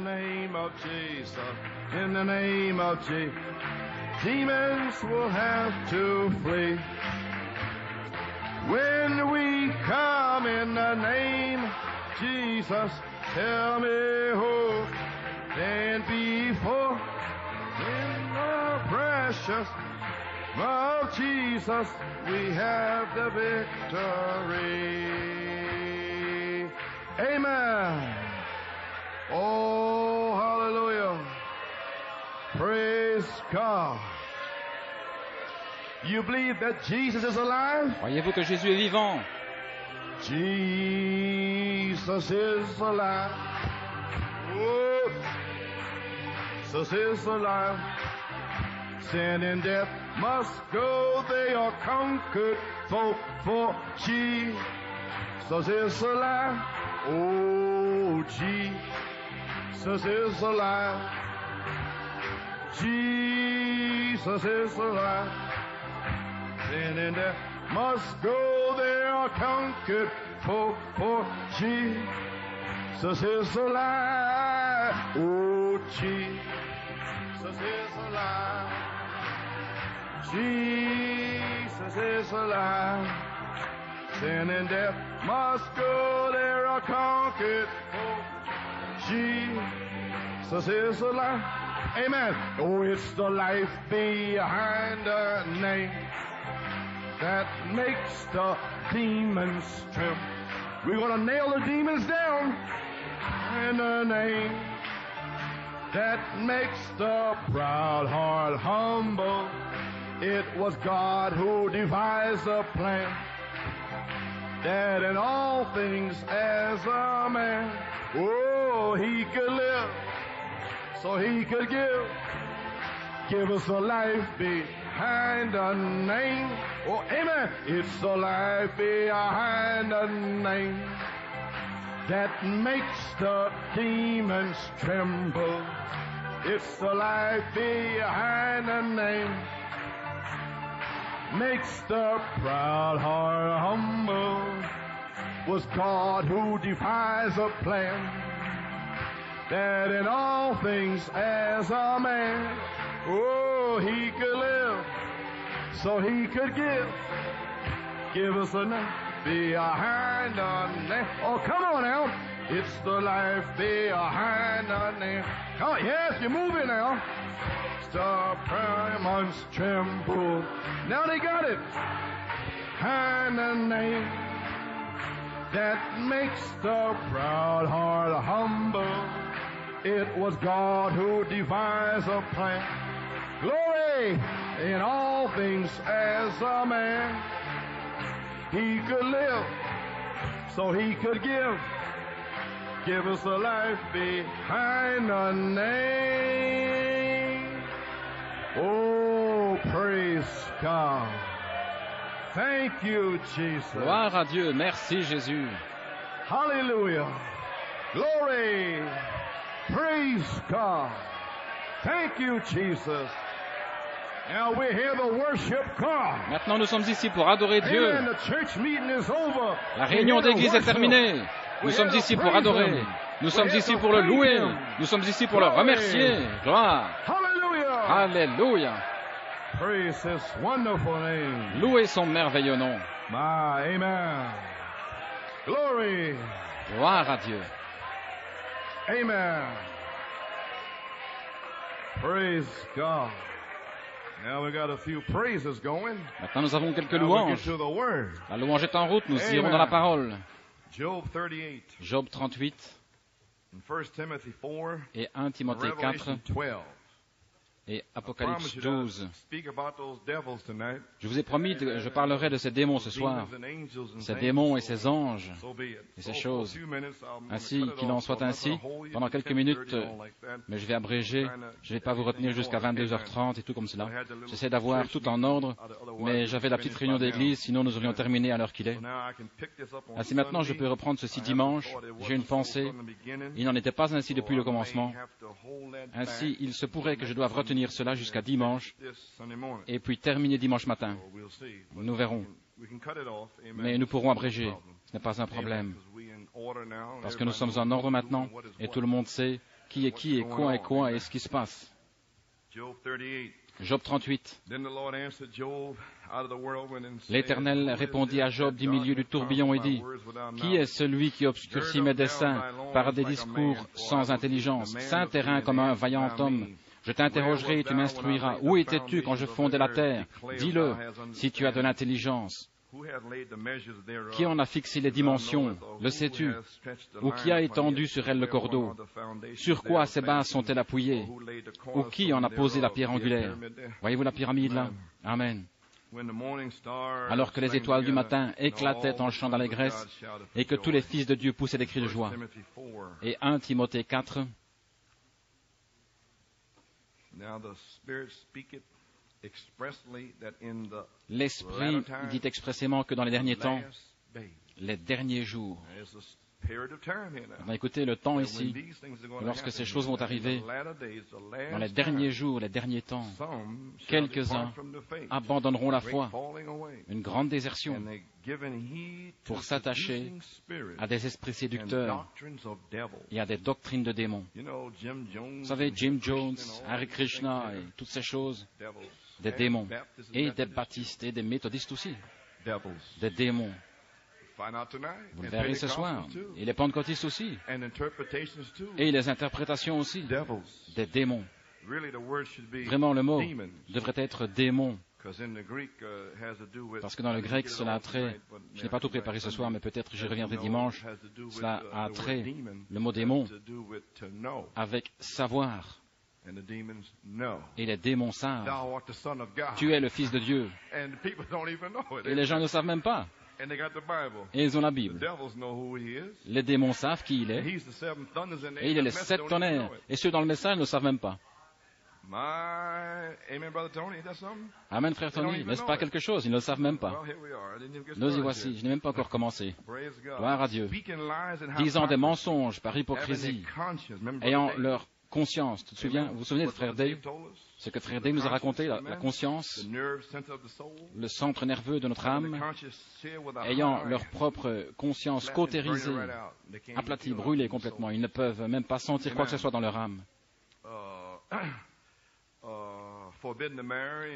the name of Jesus, in the name of Jesus, demons will have to flee. When we come in the name of Jesus, tell me who can be for in the precious of Jesus we have the victory. Amen. Oh, hallelujah. Praise God. You believe that Jesus is alive? Croyez-vous que Jésus est vivant? Jesus is alive. Oh, Jesus is alive. Sin and death must go, they are conquered, for Jesus is alive. Oh, Jesus is alive. Jesus is alive. Sin and death must go, they are conquered, for Jesus is alive. Oh, Jesus is alive. Jesus is alive. Sin and death must go, they are conquered, for Jesus is alive. Amen. Oh, it's the life behind the name that makes the demons tremble. We're going to nail the demons down in the name that makes the proud heart humble. It was God who devised a plan that in all things as a man, oh, he could live so he could give us a life behind a name. Oh, amen. It's the life behind a name that makes the demons tremble. It's the life behind a name makes the proud heart humble. Was God who devised a plan that in all things as a man, oh, he could live so he could give us a name behind a name. Oh, come on now. It's the life behind a name. Oh, yes, you're moving now. The demons tremble. Now they got it. And a name that makes the proud heart humble. It was God who devised a plan. Glory in all things as a man. He could live so he could give us a life behind a name. Oh, praise God. Thank you, Jesus. Gloire à Dieu. Merci, Jésus. Hallelujah. Glory. Praise God. Thank you, Jesus. Now we're here to worship God. Maintenant, nous sommes ici pour adorer Dieu. Amen. The church meeting is over. La réunion d'église est terminée. Nous sommes ici pour adorer. Nous sommes ici pour le louer. Nous sommes ici pour le remercier. Gloire. Hallelujah. Alléluia. Praise His wonderful name. Louez son merveilleux nom. My, amen. Glory. Gloire à Dieu. Amen. Praise God. Now we got a few praises going. Maintenant, nous avons quelques Now we louanges. get to the word. La louange est en route. Nous Amen. irons dans la parole. Job 38, Job 38 and 1 Timothy 4, et 1 Timothée 4 Revelation 12. et I Apocalypse promise you to 12. speak about those devils tonight. Je vous ai promis que je parlerai de ces démons ce soir. Demons and angels and Ces things. démons et ces anges. So be it. et ces So, choses. for a few minutes, I'm gonna Ainsi cut it qu'il en off. soit So I'm not ainsi, gonna hold you pendant to quelques 10:30 minutes, all like that. mais je vais abréger. Je ne vais pas vous retenir jusqu'à 22h30 et tout comme cela. J'essaie d'avoir tout en ordre, mais j'avais la petite réunion d'église, sinon nous aurions terminé à l'heure qu'il est. So now I can pick this up on Ainsi maintenant, je Sunday. peux reprendre ceci I have dimanche. a thought it J'ai une wasn't so pensée. from the beginning. Il n'en était pas ainsi depuis le So I may commencement. have to hold that Ainsi, back il se pourrait que je doive retenir cela jusqu'à dimanche this Sunday morning. et puis terminer dimanche matin. So we'll see. But Nous verrons. we can cut it off. Amen. Mais nous pourrons It's no abréger. problem. Ce n'est pas un Amen. problème. Because we in order now. Parce que nous Everybody sommes en knows ordre who's maintenant doing what is et what. tout le monde sait qui est qui et quoi et ce qui se passe. Job 38. L'Éternel répondit à Job du milieu du tourbillon et dit, « Qui est celui qui obscurcit mes desseins par des discours sans intelligence, saint terrain comme un vaillant homme? Je t'interrogerai et tu m'instruiras. Où étais-tu quand je fondais la terre? Dis-le, si tu as de l'intelligence. Qui en a fixé les dimensions? Le sais-tu? Ou qui a étendu sur elle le cordeau? Sur quoi ces bases sont-elles appuyées? Ou qui en a posé la pierre angulaire? Voyez-vous la pyramide là? Amen. Alors que les étoiles du matin éclataient en chant d'allégresse et que tous les fils de Dieu poussaient des cris de joie. Et 1 Timothée 4. L'Esprit dit expressément que dans les derniers temps, les derniers jours, écoutez le temps ici, lorsque ces choses vont arriver, dans les derniers jours, les derniers temps, quelques-uns abandonneront la foi, une grande désertion, pour s'attacher à des esprits séducteurs et à des doctrines de démons. Vous savez, Jim Jones, Hare Krishna et toutes ces choses, des démons, et des baptistes et des méthodistes aussi, des démons. Vous le verrez ce soir. Et les pentecôtistes aussi. Et les interprétations aussi. Des démons. Vraiment, le mot devrait être démon. Parce que dans le grec, cela a trait, je n'ai pas tout préparé ce soir, mais peut-être j'y reviendrai dimanche, cela a trait, le mot démon, avec savoir. Et les démons savent. Tu es le Fils de Dieu. Et les gens ne savent même pas. Et ils ont la Bible. Les démons savent qui il est. Et il est les 7 tonnerres. Et ceux dans le message ne savent même pas. Amen, frère Tony. N'est-ce pas quelque chose? Ils ne le savent même pas. Nous y voici. Je n'ai même pas encore commencé. Gloire à Dieu. Disant des mensonges par hypocrisie, ayant leur conscience. Tu te souviens? Vous vous souvenez de frère Dave? Ce que frère Dave nous a raconté, la conscience, le centre nerveux de notre âme, ayant leur propre conscience cautérisée, aplatie, brûlée complètement. Ils ne peuvent même pas sentir quoi que ce soit dans leur âme.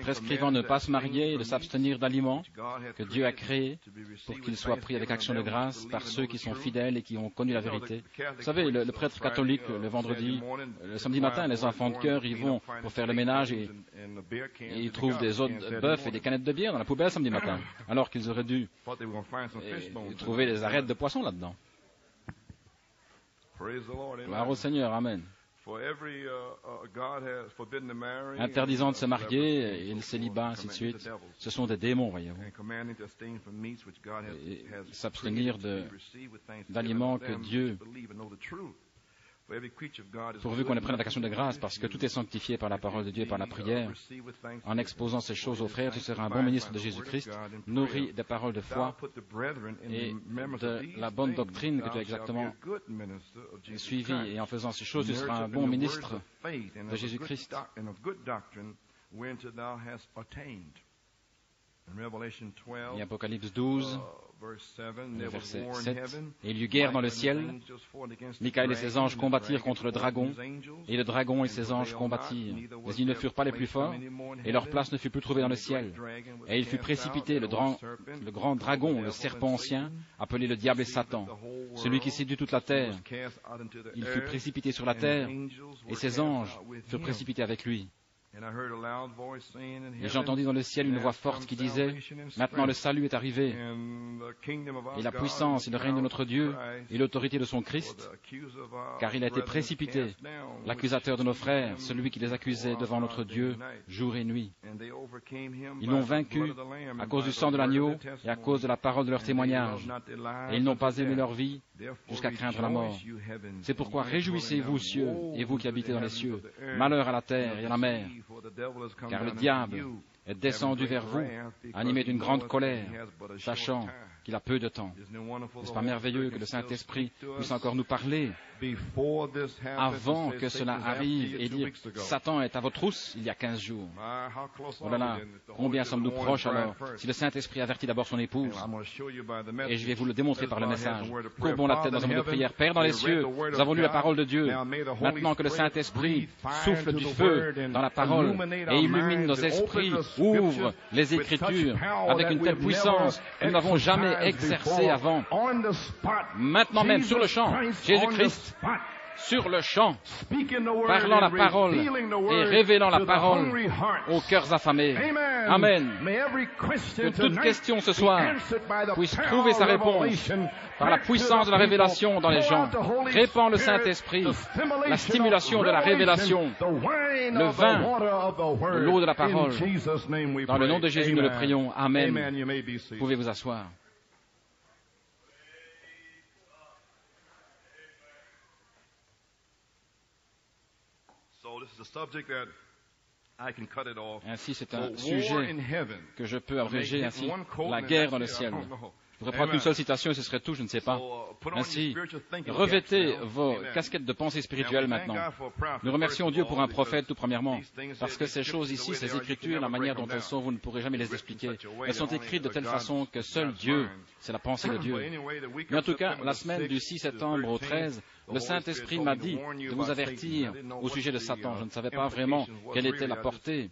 Prescrivant de ne pas se marier et de s'abstenir d'aliments que Dieu a créés pour qu'ils soient pris avec action de grâce par ceux qui sont fidèles et qui ont connu la vérité. Vous savez, le prêtre catholique, le vendredi, le samedi matin, les enfants de cœur, ils vont pour faire le ménage et ils trouvent des os de bœuf et des canettes de bière dans la poubelle samedi matin, alors qu'ils auraient dû trouver des arêtes de poisson là-dedans. Gloire au Seigneur, amen. Interdisant de se marier et le célibat, ainsi de suite, ce sont des démons, voyez-vous. Et s'abstenir d'aliments que Dieu, pourvu qu'on les prenne avec action de grâce, parce que tout est sanctifié par la parole de Dieu et par la prière. En exposant ces choses aux frères, tu seras un bon ministre de Jésus-Christ, nourri des paroles de foi et de la bonne doctrine que tu as exactement suivie. Et en faisant ces choses, tu seras un bon ministre de Jésus-Christ. Et Apocalypse 12, verset 7, « Et il y eut guerre dans le ciel. Michaël et ses anges combattirent contre le dragon, et le dragon et ses anges combattirent. Mais ils ne furent pas les plus forts, et leur place ne fut plus trouvée dans le ciel. Et il fut précipité, le grand dragon, le serpent ancien, appelé le diable et Satan, celui qui séduit toute la terre. Il fut précipité sur la terre, et ses anges furent précipités avec lui. Et j'entendis dans le ciel une voix forte qui disait, « Maintenant le salut est arrivé, et la puissance et le règne de notre Dieu, et l'autorité de son Christ, car il a été précipité, l'accusateur de nos frères, celui qui les accusait devant notre Dieu jour et nuit. Ils l'ont vaincu à cause du sang de l'agneau et à cause de la parole de leur témoignage, et ils n'ont pas aimé leur vie jusqu'à craindre la mort. C'est pourquoi réjouissez-vous, cieux, et vous qui habitez dans les cieux, malheur à la terre et à la mer, car le diable est descendu vers vous, animé d'une grande colère, sachant qu'il a peu de temps. N'est-ce pas merveilleux que le Saint-Esprit puisse encore nous parler avant que cela arrive et dire « Satan est à vos trousses il y a 15 jours ». Oh là là, combien sommes-nous proches alors si le Saint-Esprit avertit d'abord son épouse. Et je vais vous le démontrer par le message. Courbons la tête dans un mot de prière. Père dans les cieux, nous avons lu la parole de Dieu. Maintenant que le Saint-Esprit souffle du feu dans la parole et illumine nos esprits, ouvre les Écritures avec une telle puissance que nous n'avons jamais exercée avant. Maintenant même, sur le champ, Jésus-Christ, sur le champ, parlant la parole et révélant la parole aux cœurs affamés. Amen. Que toute question ce soir puisse trouver sa réponse par la puissance de la révélation dans les gens. Répand le Saint-Esprit, la stimulation de la révélation, le vin, l'eau de la parole. Dans le nom de Jésus, nous le prions. Amen. Vous pouvez vous asseoir. Ainsi, c'est un sujet que je peux abréger ainsi. La guerre dans le ciel. Je pourrais prendre une seule citation et ce serait tout, je ne sais pas. Ainsi, revêtez vos casquettes de pensée spirituelle maintenant. Nous remercions Dieu pour un prophète tout premièrement, parce que ces choses ici, ces écritures, la manière dont elles sont, vous ne pourrez jamais les expliquer. Elles sont écrites de telle façon que seul Dieu, c'est la pensée de Dieu. Mais en tout cas, la semaine du 6 septembre au 13, le Saint-Esprit m'a dit de vous avertir au sujet de Satan. Je ne savais pas vraiment quelle était la portée.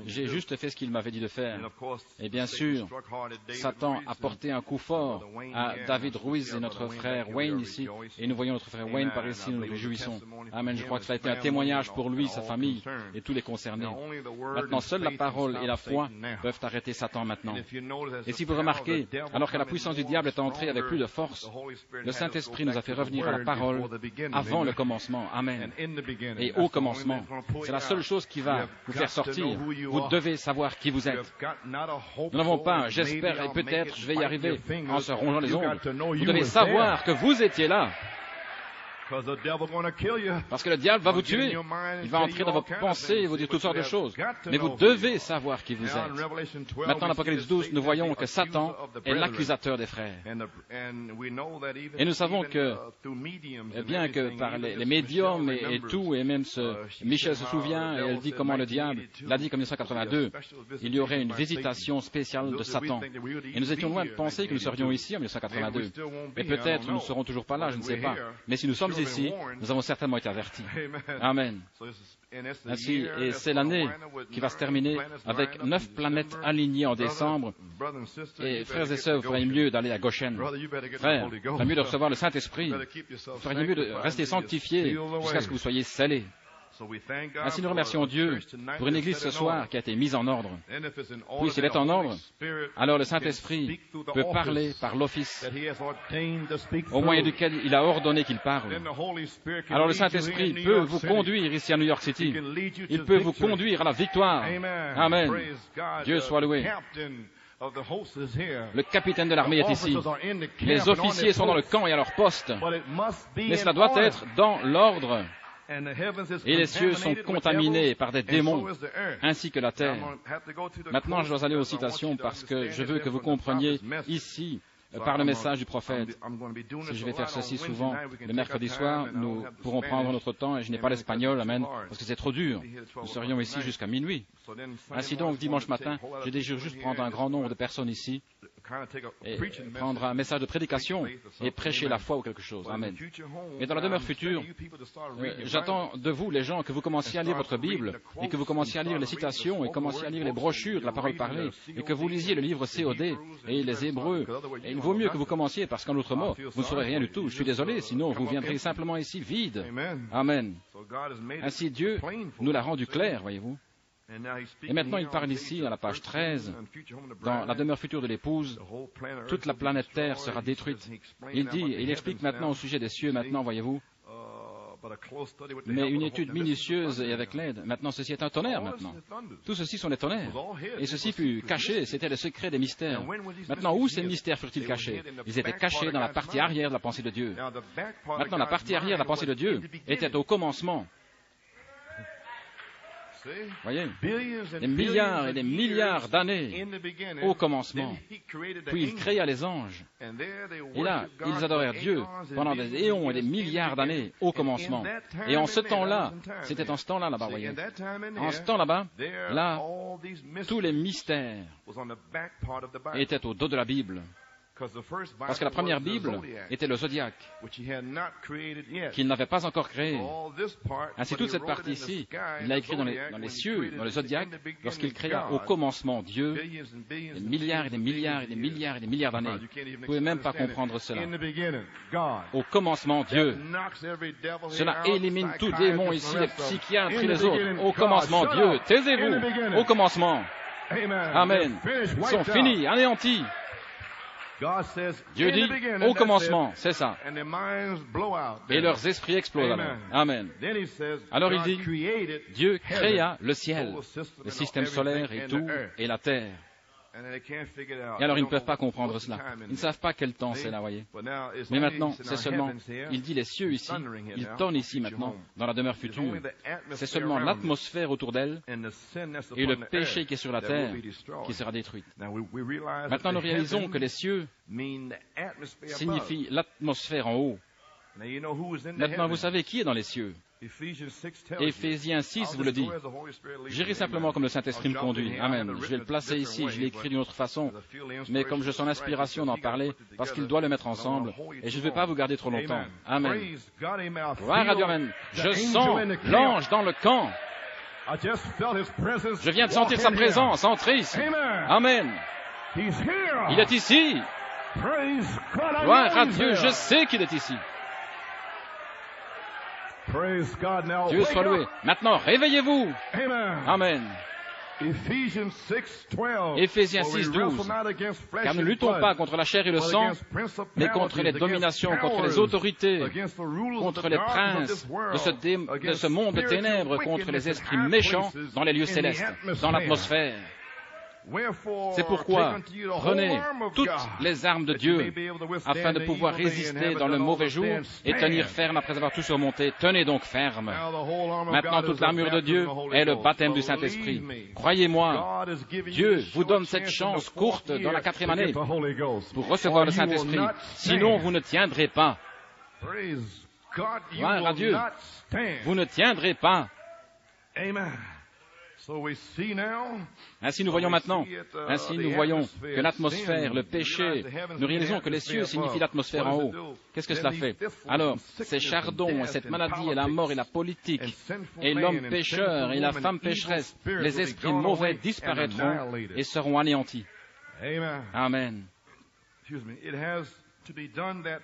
J'ai juste fait ce qu'il m'avait dit de faire. Et bien sûr, Satan a porté un coup fort à David Ruiz et notre frère Wayne ici. Et nous voyons notre frère Wayne par ici, nous nous réjouissons. Amen. Je crois que cela a été un témoignage pour lui, sa famille et tous les concernés. Maintenant, seule la parole et la foi peuvent arrêter Satan maintenant. Et si vous remarquez, alors que la puissance du diable est entrée avec plus de force, le Saint-Esprit nous a fait revenir à la parole avant le commencement. Amen. Et au commencement. C'est la seule chose qui va vous faire sortir. Vous devez savoir qui vous êtes. Nous n'avons pas, j'espère et peut-être je vais y arriver en se rongeant les ongles. Vous devez savoir que vous étiez là. Parce que le diable va vous tuer. Il va entrer dans vos pensées et vous dire toutes sortes de choses. Mais vous devez savoir qui vous êtes. Maintenant, dans l'Apocalypse 12, nous voyons que Satan est l'accusateur des frères. Et nous savons que, bien que par les médiums et tout, et même Michel se souvient, et elle dit comment le diable l'a dit comme 1982, il y aurait une visitation spéciale de Satan. Et nous étions loin de penser que nous serions ici en 1982. Et peut-être nous ne serons toujours pas là, je ne sais pas. Mais si nous sommes ici, nous avons certainement été avertis. Amen. Ainsi, et c'est l'année qui va se terminer avec 9 planètes alignées en décembre. Et frères et sœurs, vous feriez mieux d'aller à Goshen. Frères, vous feriez mieux de recevoir le Saint-Esprit. Vous feriez mieux de rester sanctifiés jusqu'à ce que vous soyez scellés. Ainsi, nous remercions Dieu pour une église ce soir qui a été mise en ordre. Puis, s'il est en ordre, alors le Saint-Esprit peut parler par l'office au moyen duquel il a ordonné qu'il parle. Alors le Saint-Esprit peut vous conduire ici à New York City. Il peut vous conduire à la victoire. Amen. Dieu soit loué. Le capitaine de l'armée est ici. Les officiers sont dans le camp et à leur poste. Mais cela doit être dans l'ordre. Et les cieux sont contaminés par des démons, ainsi que la terre. Maintenant, je dois aller aux citations parce que je veux que vous compreniez ici, par le message du prophète. Si je vais faire ceci souvent, le mercredi soir, nous pourrons prendre notre temps, et je n'ai pas l'espagnol, amen, parce que c'est trop dur. Nous serions ici jusqu'à minuit. Ainsi donc, dimanche matin, je désire juste prendre un grand nombre de personnes ici, et prendre un message de prédication, et prêcher la foi ou quelque chose. Amen. Mais dans la demeure future, j'attends de vous, les gens, que vous commenciez à lire votre Bible, et que vous commenciez à lire les citations, et commenciez à lire les brochures de la parole parlée, et que vous lisiez le livre COD, et les Hébreux. Et il vaut mieux que vous commenciez, parce qu'en d'autres mots, vous ne saurez rien du tout. Je suis désolé, sinon vous viendrez simplement ici vide. Amen. Ainsi, Dieu nous l'a rendu clair, voyez-vous. Et maintenant, il parle ici, à la page 13, dans la demeure future de l'épouse, toute la planète Terre sera détruite. Il dit, et il explique maintenant au sujet des cieux, maintenant, voyez-vous, mais une étude minutieuse et avec l'aide. Maintenant, ceci est un tonnerre, maintenant. Tout ceci sont des tonnerres. Et ceci fut caché, c'était le secret des mystères. Maintenant, où ces mystères furent-ils cachés? Ils étaient cachés dans la partie arrière de la pensée de Dieu. Maintenant, la partie arrière de la pensée de Dieu était au commencement. Voyez, des milliards et des milliards d'années au commencement. Puis il créa les anges. Et là, ils adorèrent Dieu pendant des éons et des milliards d'années au commencement. Et en ce temps-là, c'était en ce temps-là, là-bas, voyez. En ce temps là-bas, là, tous les mystères étaient au dos de la Bible. Parce que la première Bible était le zodiaque, qu'il n'avait pas encore créé. Ainsi, toute cette partie-ci, il l'a écrit dans les cieux, dans le zodiaque, lorsqu'il créa au commencement Dieu, des milliards et des milliards et des milliards et des milliards d'années. Vous ne pouvez même pas comprendre cela. Au commencement Dieu. Cela élimine tout démon ici, les psychiatres et les autres. Au commencement Dieu. Taisez-vous. Au commencement. Amen. Ils sont finis, anéantis. Dieu dit, au commencement, c'est ça. Et leurs esprits explosent alors. Amen. Alors il dit, Dieu créa le ciel, le système solaire et tout, et la terre. Et alors ils ne peuvent pas comprendre cela. Ils ne savent pas quel temps c'est là, voyez. Mais maintenant, c'est seulement, il dit les cieux ici, il tonne ici maintenant, dans la demeure future. C'est seulement l'atmosphère autour d'elle et le péché qui est sur la terre qui sera détruit. Maintenant, nous réalisons que les cieux signifient l'atmosphère en haut. Maintenant, vous savez qui est dans les cieux. Éphésiens 6 vous le dit. J'irai simplement comme le Saint-Esprit me conduit. Amen. Je vais le placer ici, je l'ai écrit d'une autre façon, mais comme je sens l'inspiration d'en parler, parce qu'il doit le mettre ensemble, et je ne vais pas vous garder trop longtemps. Amen. Gloire à Dieu, amen. Je sens l'ange dans le camp. Je viens de sentir sa présence entrer ici. Amen. Il est ici. Gloire à Dieu, je sais qu'il est ici. Dieu soit loué. Maintenant, réveillez-vous. Amen. Éphésiens 6, 12. Car nous ne luttons pas contre la chair et le sang, mais contre les dominations, contre les autorités, contre les princes de ce monde de ténèbres, contre les esprits méchants dans les lieux célestes, dans l'atmosphère. C'est pourquoi prenez toutes les armes de Dieu afin de pouvoir résister dans le mauvais jour et tenir ferme après avoir tout surmonté. Tenez donc ferme. Maintenant, toute l'armure de Dieu est le baptême du Saint-Esprit. Croyez-moi, Dieu vous donne cette chance courte dans la 4e année pour recevoir le Saint-Esprit. Sinon, vous ne tiendrez pas. Gloire à Dieu. Vous ne tiendrez pas. Amen. Ainsi nous voyons maintenant, ainsi nous voyons que l'atmosphère, le péché, nous réalisons que les cieux signifient l'atmosphère en haut. Qu'est-ce que cela fait? Alors, ces chardons, et cette maladie, et la mort, et la politique, et l'homme pécheur, et la femme pécheresse, les esprits mauvais disparaîtront et seront anéantis. Amen.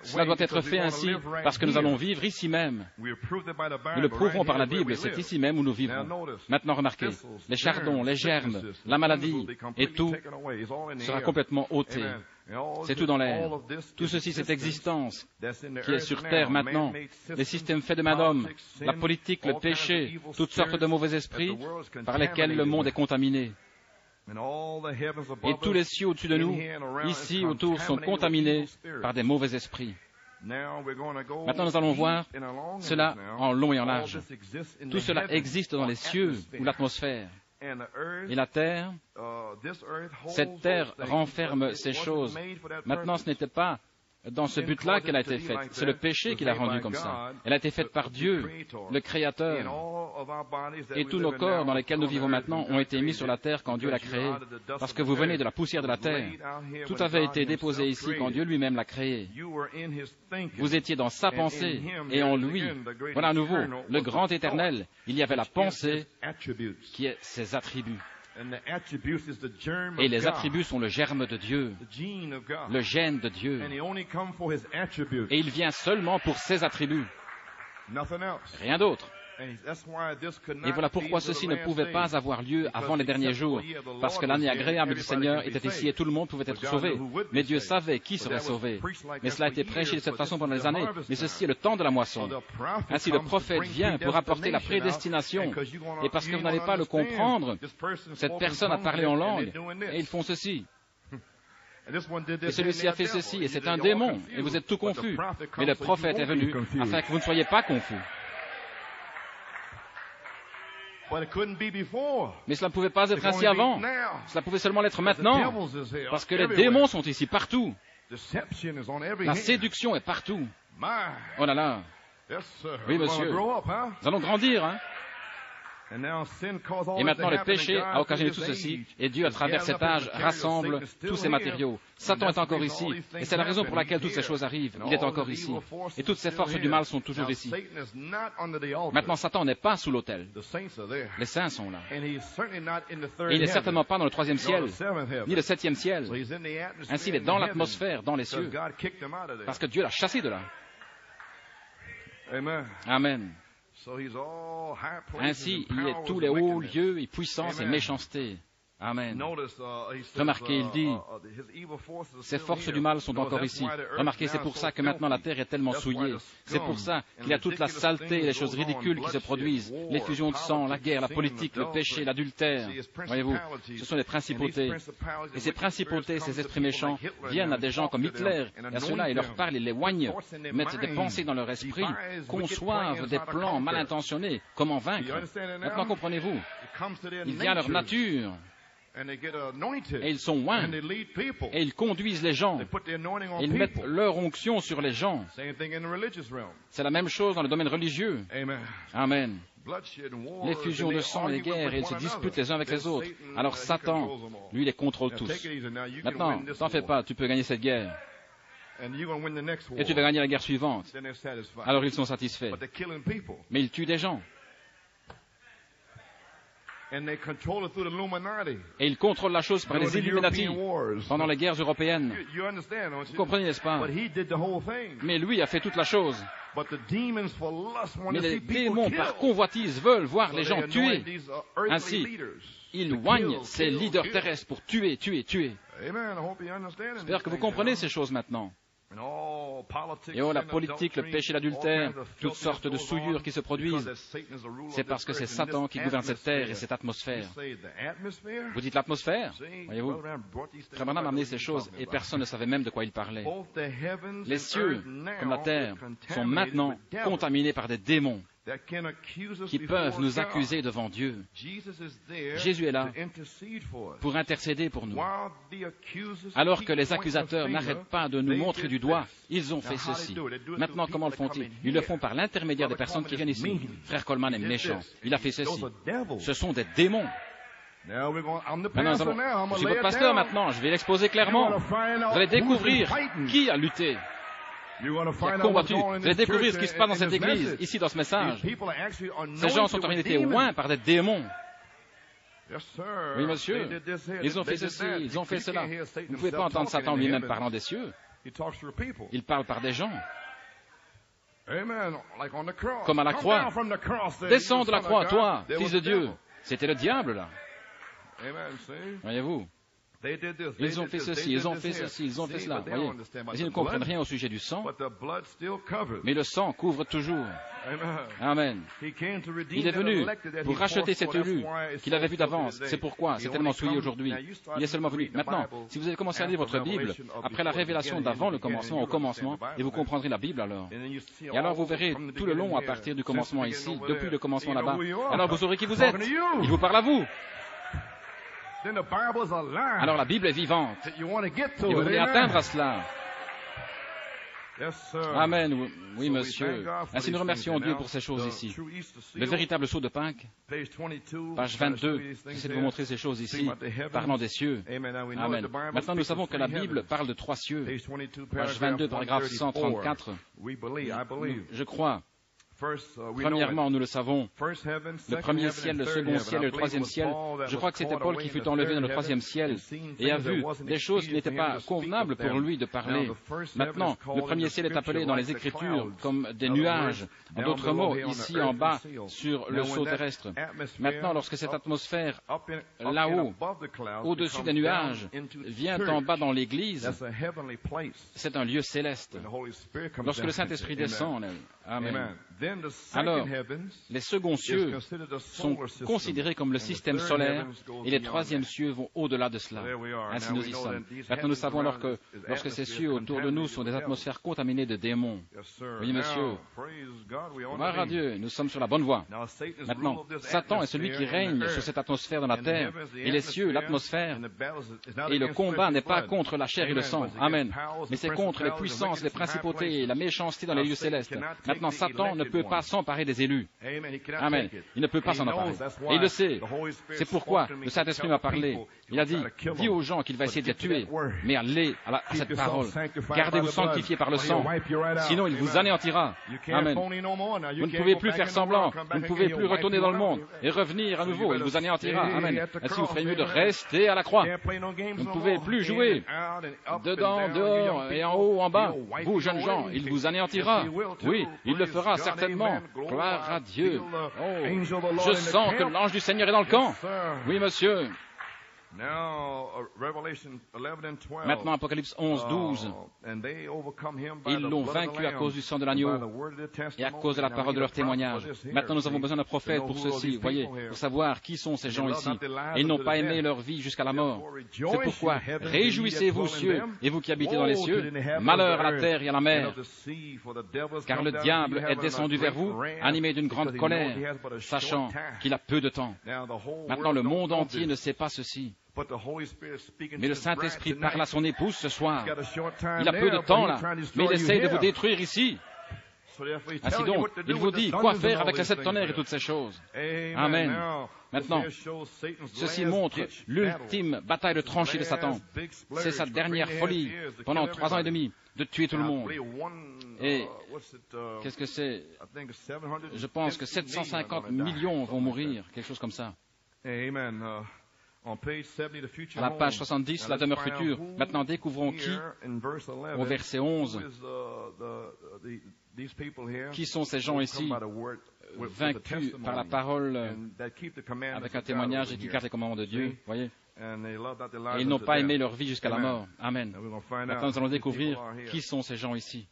Cela doit être fait ainsi parce que nous allons vivre ici même. Nous le prouverons par la Bible, c'est ici même où nous vivrons. Maintenant, remarquez, les chardons, les germes, la maladie et tout sera complètement ôté. C'est tout dans l'air. Tout ceci, cette existence qui est sur terre maintenant, les systèmes faits de main d'homme, la politique, le péché, toutes sortes de mauvais esprits par lesquels le monde est contaminé. Et tous les cieux au-dessus de nous, ici autour, sont contaminés par des mauvais esprits. Maintenant, nous allons voir cela en long et en large. Tout cela existe dans les cieux ou l'atmosphère. Et la terre, cette terre renferme ces choses. Maintenant, ce n'était pas dans ce but-là qu'elle a été faite. C'est le péché qui l'a rendue comme ça. Elle a été faite par Dieu, le Créateur. Et tous nos corps dans lesquels nous vivons maintenant ont été mis sur la terre quand Dieu l'a créé. Parce que vous venez de la poussière de la terre. Tout avait été déposé ici quand Dieu lui-même l'a créé. Vous étiez dans sa pensée et en lui. Voilà à nouveau, le grand éternel. Il y avait la pensée qui est ses attributs. Et les attributs sont le germe de Dieu, le gène de Dieu. Et il vient seulement pour ses attributs. Rien d'autre. Et voilà pourquoi ceci ne pouvait pas avoir lieu avant les derniers jours, parce que l'année agréable du Seigneur était ici et tout le monde pouvait être sauvé. Mais Dieu savait qui serait sauvé. Mais cela a été prêché de cette façon pendant les années, mais ceci est le temps de la moisson. Ainsi le prophète vient pour apporter la prédestination, et parce que vous n'allez pas le comprendre, cette personne a parlé en langue, et ils font ceci. Et celui-ci a fait ceci, et c'est un démon, et vous êtes tout confus. Mais le prophète est venu afin que vous ne soyez pas confus. Mais cela ne pouvait pas être ainsi avant. Cela pouvait seulement l'être maintenant. Parce que les démons sont ici partout. La séduction est partout. Oh là là. Oui, monsieur. Nous allons grandir, hein. Et maintenant, le péché a occasionné tout ceci, et Dieu, à travers cet âge, rassemble tous ces matériaux. Satan est encore ici, et c'est la raison pour laquelle toutes ces choses arrivent. Il est encore ici, et toutes ces forces du mal sont toujours ici. Maintenant, Satan n'est pas sous l'autel. Les saints sont là. Et il n'est certainement pas dans le 3e ciel, ni le 7e ciel. Ainsi, il est dans l'atmosphère, dans les cieux, parce que Dieu l'a chassé de là. Amen. Ainsi, il est tous les hauts lieux et puissances et méchancetés. Amen. Remarquez, il dit, ces forces du mal sont encore ici. Remarquez, c'est pour ça que maintenant la terre est tellement souillée. C'est pour ça qu'il y a toute la saleté et les choses ridicules qui se produisent. Les fusions de sang, la guerre, la politique, le péché, l'adultère. Voyez-vous, ce sont les principautés. Et ces principautés, ces esprits méchants, viennent à des gens comme Hitler. Et à ceux-là, ils leur parlent, ils les oignent, mettent des pensées dans leur esprit, conçoivent des plans mal intentionnés. Comment vaincre? Maintenant, comprenez-vous, il vient à leur nature. Et ils sont oints, et ils conduisent les gens, et ils mettent leur onction sur les gens. C'est la même chose dans le domaine religieux. Amen. Les fusions de sang, les guerres, et ils se disputent les uns avec les autres. Alors Satan, lui, les contrôle tous. Maintenant, t'en fais pas, tu peux gagner cette guerre. Et tu vas gagner la guerre suivante. Alors ils sont satisfaits. Mais ils tuent des gens. Et ils contrôlent la chose par les Illuminati pendant les guerres européennes. Vous comprenez, n'est-ce pas? Mais lui a fait toute la chose. Mais les démons, par convoitise, veulent voir les gens tués. Ainsi, ils oignent ces leaders terrestres pour tuer, tuer, tuer. J'espère que vous comprenez ces choses maintenant. Et oh, la politique, le péché, l'adultère, toutes sortes de souillures qui se produisent, c'est parce que c'est Satan qui gouverne cette terre et cette atmosphère. Vous dites l'atmosphère? Voyez-vous, Frère Branham a amené ces choses et personne ne savait même de quoi il parlait. Les cieux, comme la terre, sont maintenant contaminés par des démons qui peuvent nous accuser devant Dieu. Jésus est là pour intercéder pour nous. Alors que les accusateurs n'arrêtent pas de nous montrer du doigt, ils ont fait ceci. Maintenant, comment le font-ils? Ils le font par l'intermédiaire des personnes qui viennent ici. Frère Coleman est méchant. Il a fait ceci. Ce sont des démons. Maintenant, je suis votre pasteur maintenant. Je vais l'exposer clairement. Vous allez découvrir qui a lutté. Qui a combattu. Vous allez découvrir ce qui se passe dans cette église, ici dans ce message. Ces gens sont en réalité oints par des démons. Oui, monsieur. Ils ont fait ceci, ils ont fait cela. Vous ne pouvez pas entendre Satan lui-même parlant des cieux. Il parle par des gens. Comme à la croix. Descends de la croix, toi, fils de Dieu. C'était le diable, là. Voyez-vous. Ils ont fait ceci, ils ont fait ceci, ils ont fait cela. Voyez, mais ils ne comprennent rien au sujet du sang. Mais le sang couvre toujours. Amen. Il est venu pour racheter cet élu qu'il avait vu d'avance. C'est pourquoi c'est tellement souillé aujourd'hui. Il est seulement venu. Maintenant, si vous avez commencé à lire votre Bible, après la révélation d'avant le commencement au commencement, et vous comprendrez la Bible alors. Et alors vous verrez tout le long à partir du commencement ici, depuis le commencement là-bas. Alors vous saurez qui vous êtes. Il vous parle à vous. Alors la Bible est vivante. Et vous voulez atteindre à cela. Amen. Oui, monsieur. Ainsi nous remercions Dieu pour ces choses ici. Le véritable sceau de Pâques, page 22, j'essaie de vous montrer ces choses ici, parlant des cieux. Amen. Maintenant, nous savons que la Bible parle de 3 cieux. Page 22, paragraphe 134. Je crois. Premièrement, nous le savons, le premier ciel, le second ciel et le 3e ciel, je crois que c'était Paul qui fut enlevé dans le 3e ciel et a vu des choses qui n'étaient pas convenables pour lui de parler. Maintenant, le premier ciel est appelé dans les Écritures comme des nuages. En d'autres mots, ici en bas, sur le sceau terrestre. Maintenant, lorsque cette atmosphère, là-haut, au-dessus des nuages, vient en bas dans l'Église, c'est un lieu céleste. Lorsque le Saint-Esprit descend, Amen. alors les seconds cieux sont considérés comme le système solaire et les troisièmes cieux vont au-delà de cela. Ainsi nous y sommes. Maintenant nous savons alors que lorsque ces cieux autour de nous sont des atmosphères contaminées de démons. Oui, monsieur. Gloire à Dieu, nous sommes sur la bonne voie. Maintenant, Satan est celui qui règne sur cette atmosphère dans la terre et les cieux, l'atmosphère. Et le combat n'est pas contre la chair et le sang. Amen. Mais c'est contre les puissances, les principautés et la méchanceté dans les lieux célestes. Maintenant, Satan ne peut pas s'emparer des élus. Amen. Il ne peut pas s'en emparer. Et il le sait. C'est pourquoi le Saint-Esprit m'a parlé. Il a dit, dis aux gens qu'il va essayer de les tuer, mais allez à cette parole. Gardez-vous sanctifiés par le sang, sinon il vous anéantira. Amen. Vous ne pouvez plus faire semblant, vous ne pouvez plus retourner dans le monde et revenir à nouveau, il vous anéantira. Amen. Ainsi vous ferez mieux de rester à la croix. Vous ne pouvez plus jouer dedans, dehors et en haut, en bas. Vous, jeunes gens, il vous anéantira. Oui, il le fera certainement. Gloire à Dieu. Oh, je sens que l'ange du Seigneur est dans le camp. Oui, monsieur. Maintenant, Apocalypse 11, 12. Ils l'ont vaincu à cause du sang de l'agneau et à cause de la parole de leur témoignage. Maintenant, nous avons besoin d'un prophète pour ceci, voyez, pour savoir qui sont ces gens ici. Et ils n'ont pas aimé leur vie jusqu'à la mort. C'est pourquoi, réjouissez-vous, cieux, et vous qui habitez dans les cieux, malheur à la terre et à la mer. Car le diable est descendu vers vous, animé d'une grande colère, sachant qu'il a peu de temps. Maintenant, le monde entier ne sait pas ceci. Mais le Saint-Esprit parle à son épouse ce soir. Il a peu de temps là, mais il essaye de vous détruire ici. Ainsi donc, il vous dit quoi faire avec les 7 tonnerres et toutes ces choses. Amen. Maintenant, ceci montre l'ultime bataille de tranchée de Satan. C'est sa dernière folie pendant 3 ans et demi de tuer tout le monde. Et qu'est-ce que c'est? Je pense que 750 millions vont mourir, quelque chose comme ça. Amen. À la page 70, la demeure future. Maintenant, découvrons au verset 11, qui sont ces gens ici, vaincus par la parole, avec un témoignage et qui gardent les commandements de Dieu, voyez. Et ils n'ont pas aimé leur vie jusqu'à la mort. Amen. Maintenant, nous allons découvrir qui sont ces gens ici.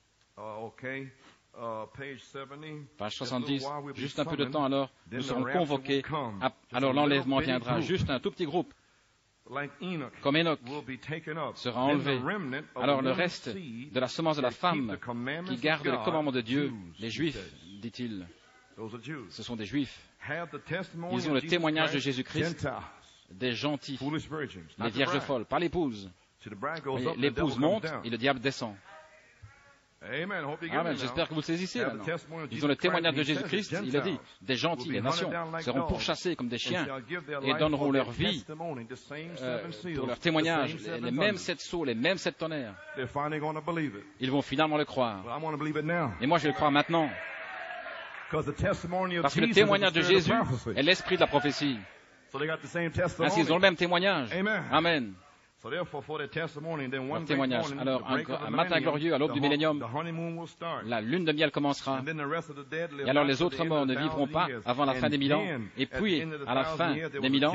Page 70, juste un peu de temps alors, nous serons convoqués, alors l'enlèvement viendra, juste un tout petit groupe, comme Enoch sera enlevé. Alors le reste de la semence de la femme qui garde les commandements de Dieu, les Juifs, dit-il, ce sont des Juifs. Ils ont le témoignage de Jésus-Christ, des gentils, les vierges folles, pas l'épouse. L'épouse monte et le diable descend. Amen. J'espère que vous le saisissez maintenant. Ils ont le témoignage de Jésus-Christ. Il a dit, des gentils, les nations, seront pourchassés comme des chiens et donneront leur vie pour leur témognage. Les mêmes 7 sceaux, les mêmes 7 tonnerres. Ils vont finalement le croire. Et moi, je vais le croire maintenant. Parce que le témoignage de Jésus est l'esprit de la prophétie. Ainsi, ils ont le même témoignage. Amen. Leur témoignage. Alors, un matin glorieux, à l'aube du millénium, la lune de miel commencera. Et alors, les autres morts ne vivront pas avant la fin des 1000 ans. Et puis, à la fin des 1000 ans,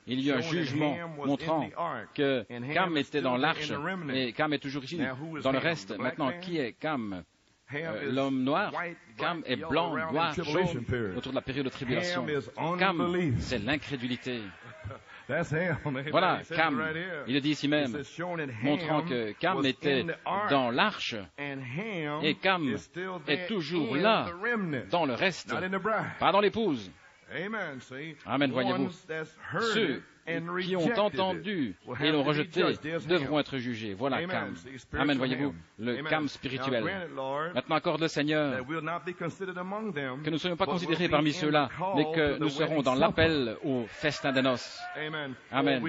il y a un jugement montrant que Cam était dans l'arche et Cam est toujours ici. Dans le reste, maintenant, qui est Cam? L'homme noir. Cam est blanc, noir, jaune, autour de la période de tribulation. Cam, c'est l'incrédulité. Voilà, Cam, il le dit ici même, montrant que Cam était dans l'arche et Cam est toujours là, dans le reste, pas dans l'épouse. Amen, voyez-vous. Ceux qui ont entendu et l'ont rejeté devront être jugés. Voilà Cam. Amen, voyez-vous, le Cam spirituel. Maintenant, accorde le Seigneur que nous ne soyons pas considérés parmi ceux-là, mais que nous serons dans l'appel au festin des noces. Amen.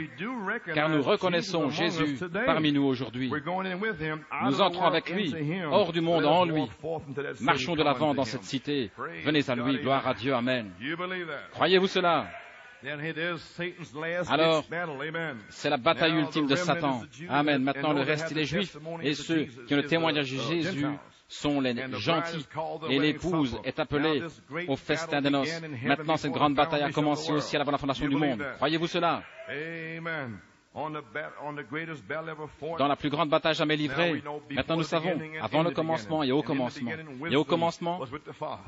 Car nous reconnaissons Jésus parmi nous aujourd'hui. Nous entrons avec lui, hors du monde en lui. Marchons de l'avant dans cette cité. Venez à lui, gloire à Dieu. Amen. Croyez-vous cela? Alors, c'est la bataille ultime de Satan. Amen. Maintenant, le reste, il est juif. Et ceux qui ont le témoignage de Jésus sont les gentils. Et l'épouse est appelée au festin des noces. Maintenant, cette grande bataille a commencé au ciel avant la fondation du monde. Croyez-vous cela? dans la plus grande bataille jamais livrée. Maintenant nous savons, avant le commencement et au commencement. Et au commencement,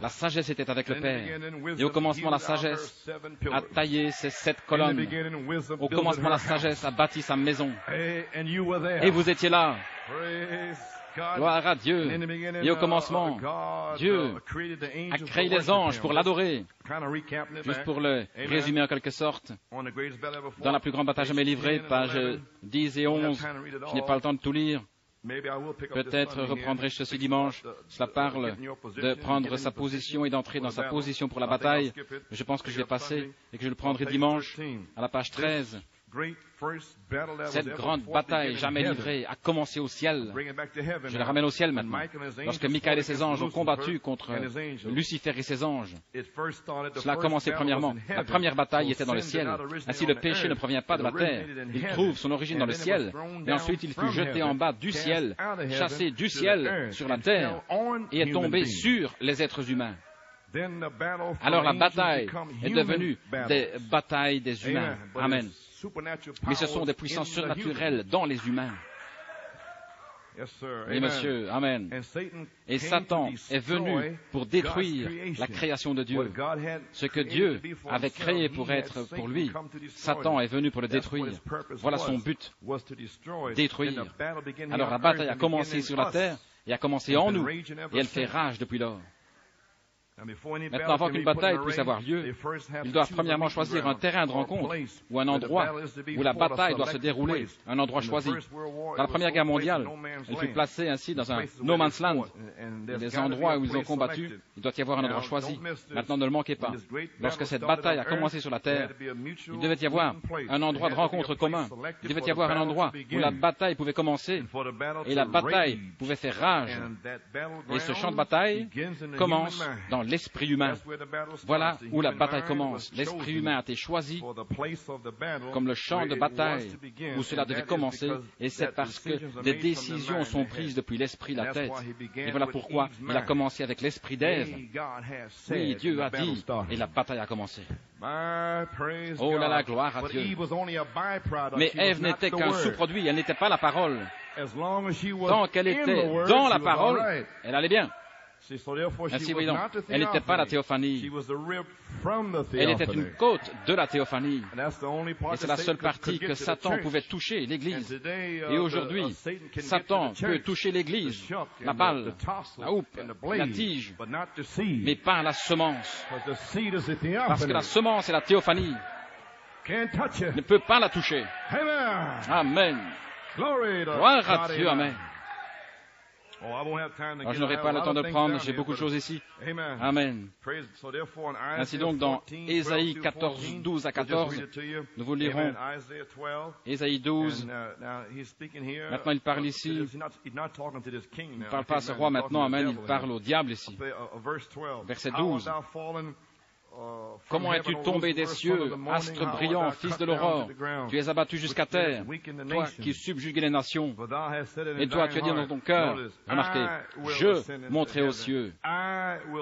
la sagesse était avec le Père. Et au commencement, la sagesse a taillé ses 7 colonnes. Au commencement, la sagesse a bâti sa maison. Et vous étiez là. Gloire à Dieu. Et au commencement, Dieu a créé les anges pour l'adorer. Juste pour le résumer en quelque sorte, dans la plus grande bataille jamais livrée, pages 10 et 11, je n'ai pas le temps de tout lire. Peut-être reprendrai-je ceci dimanche. Cela parle de prendre sa position et d'entrer dans sa position pour la bataille. Mais je pense que je vais passer et que je le prendrai dimanche à la page 13. Cette grande bataille jamais livrée a commencé au ciel. Je la ramène au ciel maintenant. Lorsque Michaël et ses anges ont combattu contre Lucifer et ses anges, cela a commencé premièrement. La première bataille était dans le ciel. Ainsi, le péché ne provient pas de la terre. Il trouve son origine dans le ciel. Et ensuite, il fut jeté en bas du ciel, chassé du ciel sur la terre, et est tombé sur les êtres humains. Alors la bataille est devenue des batailles des humains. Amen. Mais ce sont des puissances surnaturelles dans les humains. Oui, monsieur. Amen. Et Satan est venu pour détruire la création de Dieu. Ce que Dieu avait créé pour être pour lui, Satan est venu pour le détruire. Voilà son but. Détruire. Alors la bataille a commencé sur la terre et a commencé en nous. Et elle fait rage depuis lors. Maintenant, avant qu'une bataille puisse avoir lieu, ils doivent premièrement choisir un terrain de rencontre ou un endroit où la bataille doit se dérouler, un endroit choisi. Dans la Première Guerre mondiale, elle fut placée ainsi dans un no man's land. Les endroits où ils ont combattu, il doit y avoir un endroit choisi. Maintenant, ne le manquez pas. Lorsque cette bataille a commencé sur la terre, il devait y avoir un endroit de rencontre commun. Il devait y avoir un endroit où la bataille pouvait commencer et la bataille pouvait faire rage. Et ce champ de bataille commence dans l'esprit humain. Voilà où la bataille commence. L'esprit humain a été choisi comme le champ de bataille où cela devait commencer, et c'est parce que des décisions sont prises depuis l'esprit, la tête. Et voilà pourquoi il a commencé avec l'esprit d'Ève. Oui, Dieu a dit, et la bataille a commencé. Oh là là, gloire à Dieu. Mais Ève n'était qu'un sous-produit, elle n'était pas la parole. Tant qu'elle était dans la parole, elle allait bien. Ainsi, voyons, elle n'était pas la théophanie. Elle était une côte de la théophanie. Et c'est la seule partie que Satan pouvait toucher, l'Église. Et aujourd'hui, Satan peut toucher l'Église, la balle, la houppe, la tige, mais pas la semence. Parce que la semence et la théophanie ne peut pas la toucher. Amen. Gloire à Dieu, amen. Alors, je n'aurai pas le temps de prendre, j'ai beaucoup de choses ici. Amen. Ainsi donc, dans Ésaïe 14, 12 à 14, nous vous lirons Ésaïe 12. Maintenant, il parle ici. Il ne parle pas à ce roi maintenant, amen, il parle au diable ici. Verset 12. Comment es-tu tombé des cieux, astre brillant, fils de l'aurore? Tu es abattu jusqu'à terre, toi qui subjugues les nations. Et toi, tu as dit dans ton cœur, remarquez, je monterai aux cieux,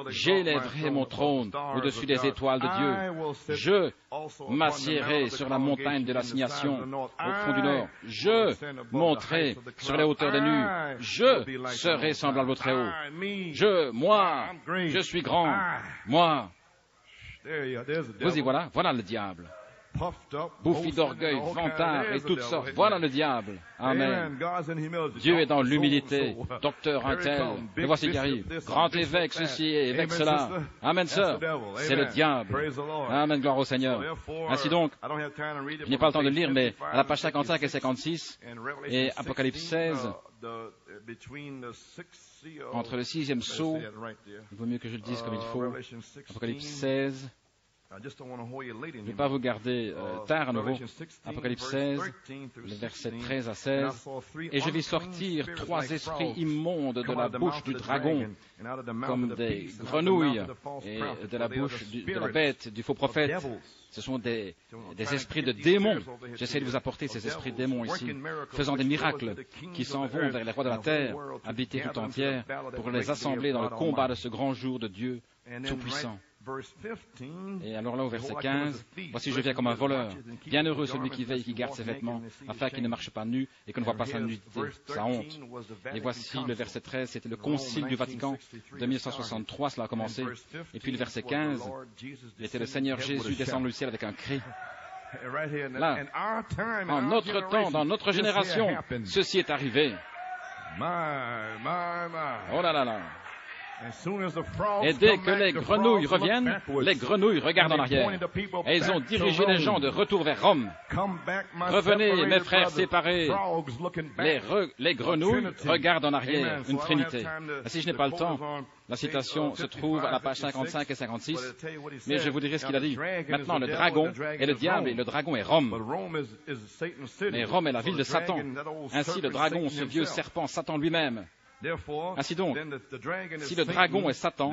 j'élèverai mon trône au-dessus des étoiles de Dieu. Je m'assiérai sur la montagne de l'assignation au fond du nord. Je monterai sur les hauteurs des nues. Je serai semblable au Très-Haut. Moi, je suis grand. Moi. Vous y voilà, voilà le diable. Bouffi d'orgueil, vantard et toutes sortes. Voilà le diable. Amen. Dieu est dans l'humilité. Docteur un tel. Et voici qui arrive. Grand évêque ceci et évêque cela. Amen, sœur. C'est le diable. Amen, gloire au Seigneur. Ainsi donc, je n'ai pas le temps de le lire, mais à la page 55 et 56, et Apocalypse 16, entre le 6e sceau, il vaut mieux que je le dise comme il faut, Apocalypse 16, je ne vais pas vous garder tard à nouveau, Apocalypse 16, les versets 13 à 16, et je vis sortir 3 esprits immondes de la bouche du dragon, comme des grenouilles, et de la bouche de la bête, du faux prophète. Ce sont des esprits de démons. J'essaie de vous apporter ces esprits de démons ici, faisant des miracles qui s'en vont vers les rois de la terre, habités tout entière, pour les assembler dans le combat de ce grand jour de Dieu Tout-Puissant. Et alors là, au verset 15, « Voici, je viens comme un voleur. Bienheureux celui qui veille et qui garde ses vêtements, afin qu'il ne marche pas nu et qu'on ne voit pas sa nudité, sa honte. » Et voici, le verset 13, c'était le Concile du Vatican de 1163, cela a commencé. Et puis le verset 15, était le Seigneur Jésus descendant du ciel avec un cri. Là, en notre temps, dans notre génération, ceci est arrivé. Oh là là là. Et dès que les grenouilles reviennent, les grenouilles regardent en arrière. Et ils ont dirigé les gens de retour vers Rome. Revenez, mes frères séparés. Les grenouilles regardent en arrière, une trinité. Et si je n'ai pas le temps, la citation se trouve à la page 55 et 56, mais je vous dirai ce qu'il a dit. Maintenant, le dragon est le diable et le dragon est Rome. Mais Rome est la ville de Satan. Ainsi, le dragon, ce vieux serpent, Satan lui-même. Ainsi donc, si le dragon est Satan,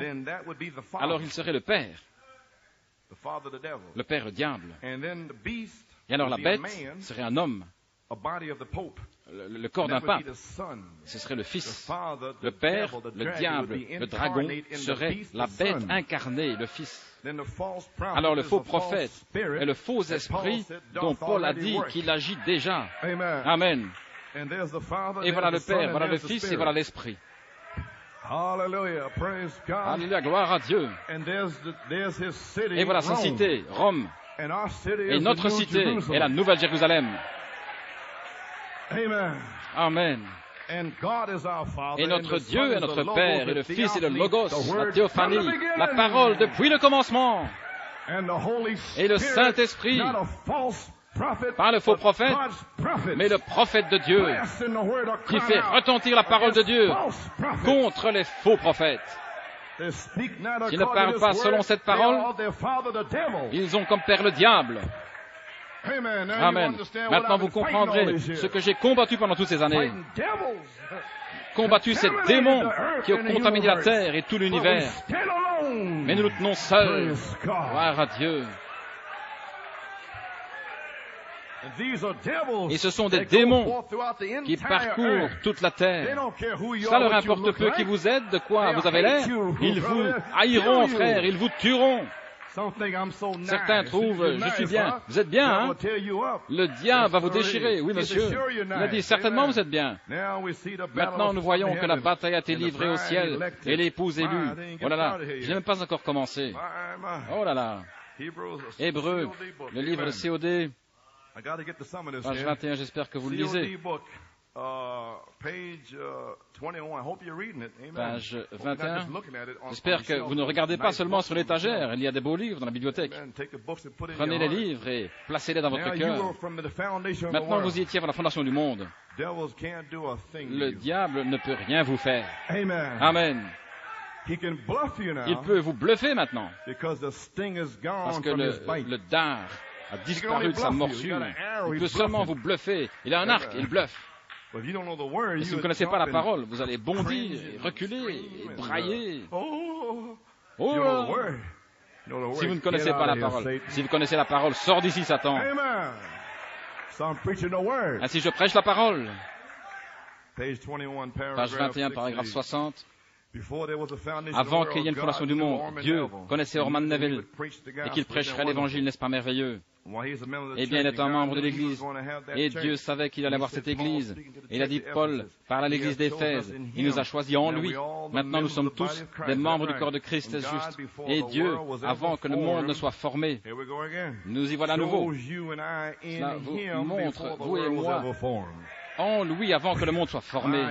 alors il serait le père le diable. Et alors la bête serait un homme, le corps d'un pape, ce serait le fils. Le père, le diable, le dragon serait la bête incarnée, le fils. Alors le faux prophète est le faux esprit dont Paul a dit qu'il agit déjà. Amen. Et voilà le Père, voilà le Fils et voilà l'Esprit. Alléluia, gloire à Dieu. Et voilà sa cité, Rome. Et notre cité est la Nouvelle Jérusalem. Amen. Et notre Dieu est notre Père, et le Fils est le Logos, la théophanie, la parole depuis le commencement. Et le Saint-Esprit, pas le faux prophète, mais le prophète de Dieu, qui fait retentir la parole de Dieu contre les faux prophètes. S'ils ne parlent pas selon cette parole, ils ont comme père le diable. Amen. Maintenant, vous comprendrez ce que j'ai combattu pendant toutes ces années. Combattu ces démons qui ont contaminé la terre et tout l'univers. Mais nous nous tenons seuls. Gloire à Dieu. Et ce sont des démons qui parcourent toute la terre. Ça leur importe peu qui vous aide, de quoi vous avez l'air. Ils vous haïront, frère, ils vous tueront. Certains trouvent, je suis bien. Vous êtes bien, hein? Le diable va vous déchirer. Oui, monsieur. Il a dit, certainement vous êtes bien. Maintenant, nous voyons que la bataille a été livrée au ciel et l'épouse élue. Oh là là, je n'ai même pas encore commencé. Oh là là. Hébreux, le livre de COD, page 21, j'espère que vous le lisez. Page 21. J'espère que vous ne regardez pas seulement sur l'étagère. Il y a des beaux livres dans la bibliothèque. Prenez les livres et placez-les dans votre cœur. Maintenant, vous y étiez avant la fondation du monde. Le diable ne peut rien vous faire. Amen. Il peut vous bluffer maintenant. Parce que le dard a disparu de sa morsure. Il peut seulement vous bluffer. Il a un arc, il bluffe. Et si vous ne connaissez pas la parole, vous allez bondir, reculer, et brailler. Oh! Si vous ne connaissez pas la parole, si vous connaissez la parole, sors d'ici, Satan. Ainsi je prêche la parole. Page 21, paragraphe 60. Avant qu'il y ait une fondation du monde, Dieu connaissait Orman Neville et qu'il prêcherait l'évangile, n'est-ce pas merveilleux? Eh bien, il est un membre de l'Église et Dieu savait qu'il allait avoir cette Église. Et il a dit, Paul parle à l'Église d'Éphèse. Il nous a choisis en lui. Maintenant, nous sommes tous des membres du corps de Christ, est juste. Et Dieu, avant que le monde ne soit formé, nous y voilà à nouveau. Cela vous montre, vous et moi, en lui avant que le monde soit formé.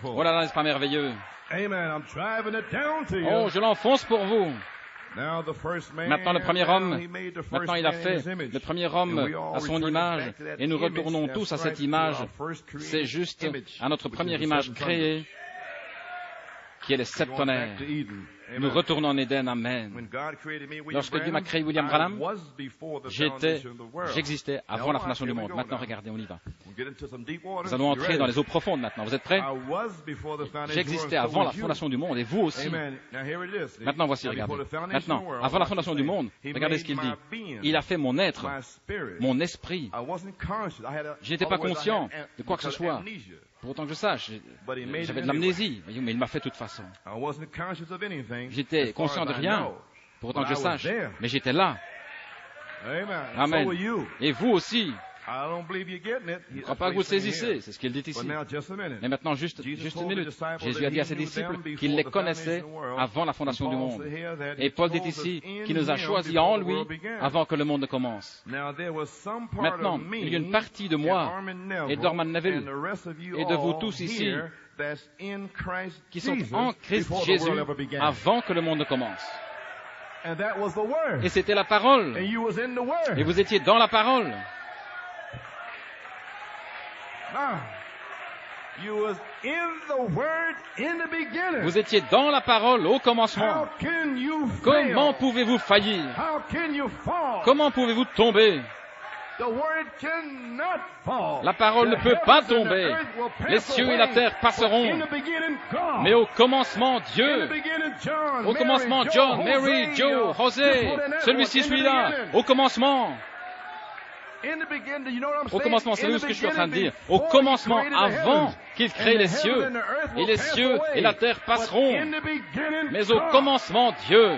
Oh là là, n'est-ce pas merveilleux? Oh, je l'enfonce pour vous. Maintenant, le premier homme, maintenant il a fait le premier homme à son image, et nous retournons tous à cette image. C'est juste à notre première image créée, qui est les sept tonnerres. Nous retournons en Éden, amen. Lorsque Dieu m'a créé William Branham, j'existais avant la fondation du monde. Maintenant, regardez, on y va. Nous allons entrer dans les eaux profondes maintenant. Vous êtes prêts? J'existais avant la fondation du monde, et vous aussi. Maintenant, voici, regardez. Maintenant, avant la fondation du monde, regardez ce qu'il dit. Il a fait mon être, mon esprit. Je n'étais pas conscient de quoi que ce soit. Pour autant que je sache, j'avais de l'amnésie, mais il m'a fait de toute façon. J'étais conscient de rien, pour autant que je sache. Mais j'étais là. Amen. Et vous aussi. Je ne crois pas que vous le saisissez, c'est ce qu'il dit ici. Mais maintenant, juste une minute. Jésus a dit à ses disciples qu'il les connaissait avant la fondation du monde. Et Paul dit ici qu'il nous a choisis en lui avant que le monde ne commence. Maintenant, il y a une partie de moi et d'Orman Neville et de vous tous ici qui sont en Christ Jésus avant que le monde ne commence. Et c'était la parole. Et vous étiez dans la parole. Vous étiez dans la parole au commencement. Comment pouvez-vous faillir? Comment pouvez-vous tomber? La parole ne peut pas tomber. Les cieux et la terre passeront. Mais au commencement, Dieu. Au commencement, John, Mary, Joe, José, celui-ci, celui-là. Au commencement. Au commencement, c'est ce que je suis en train de dire. Au commencement, avant qu'il crée les cieux, et les cieux et la terre passeront. Mais au commencement, Dieu.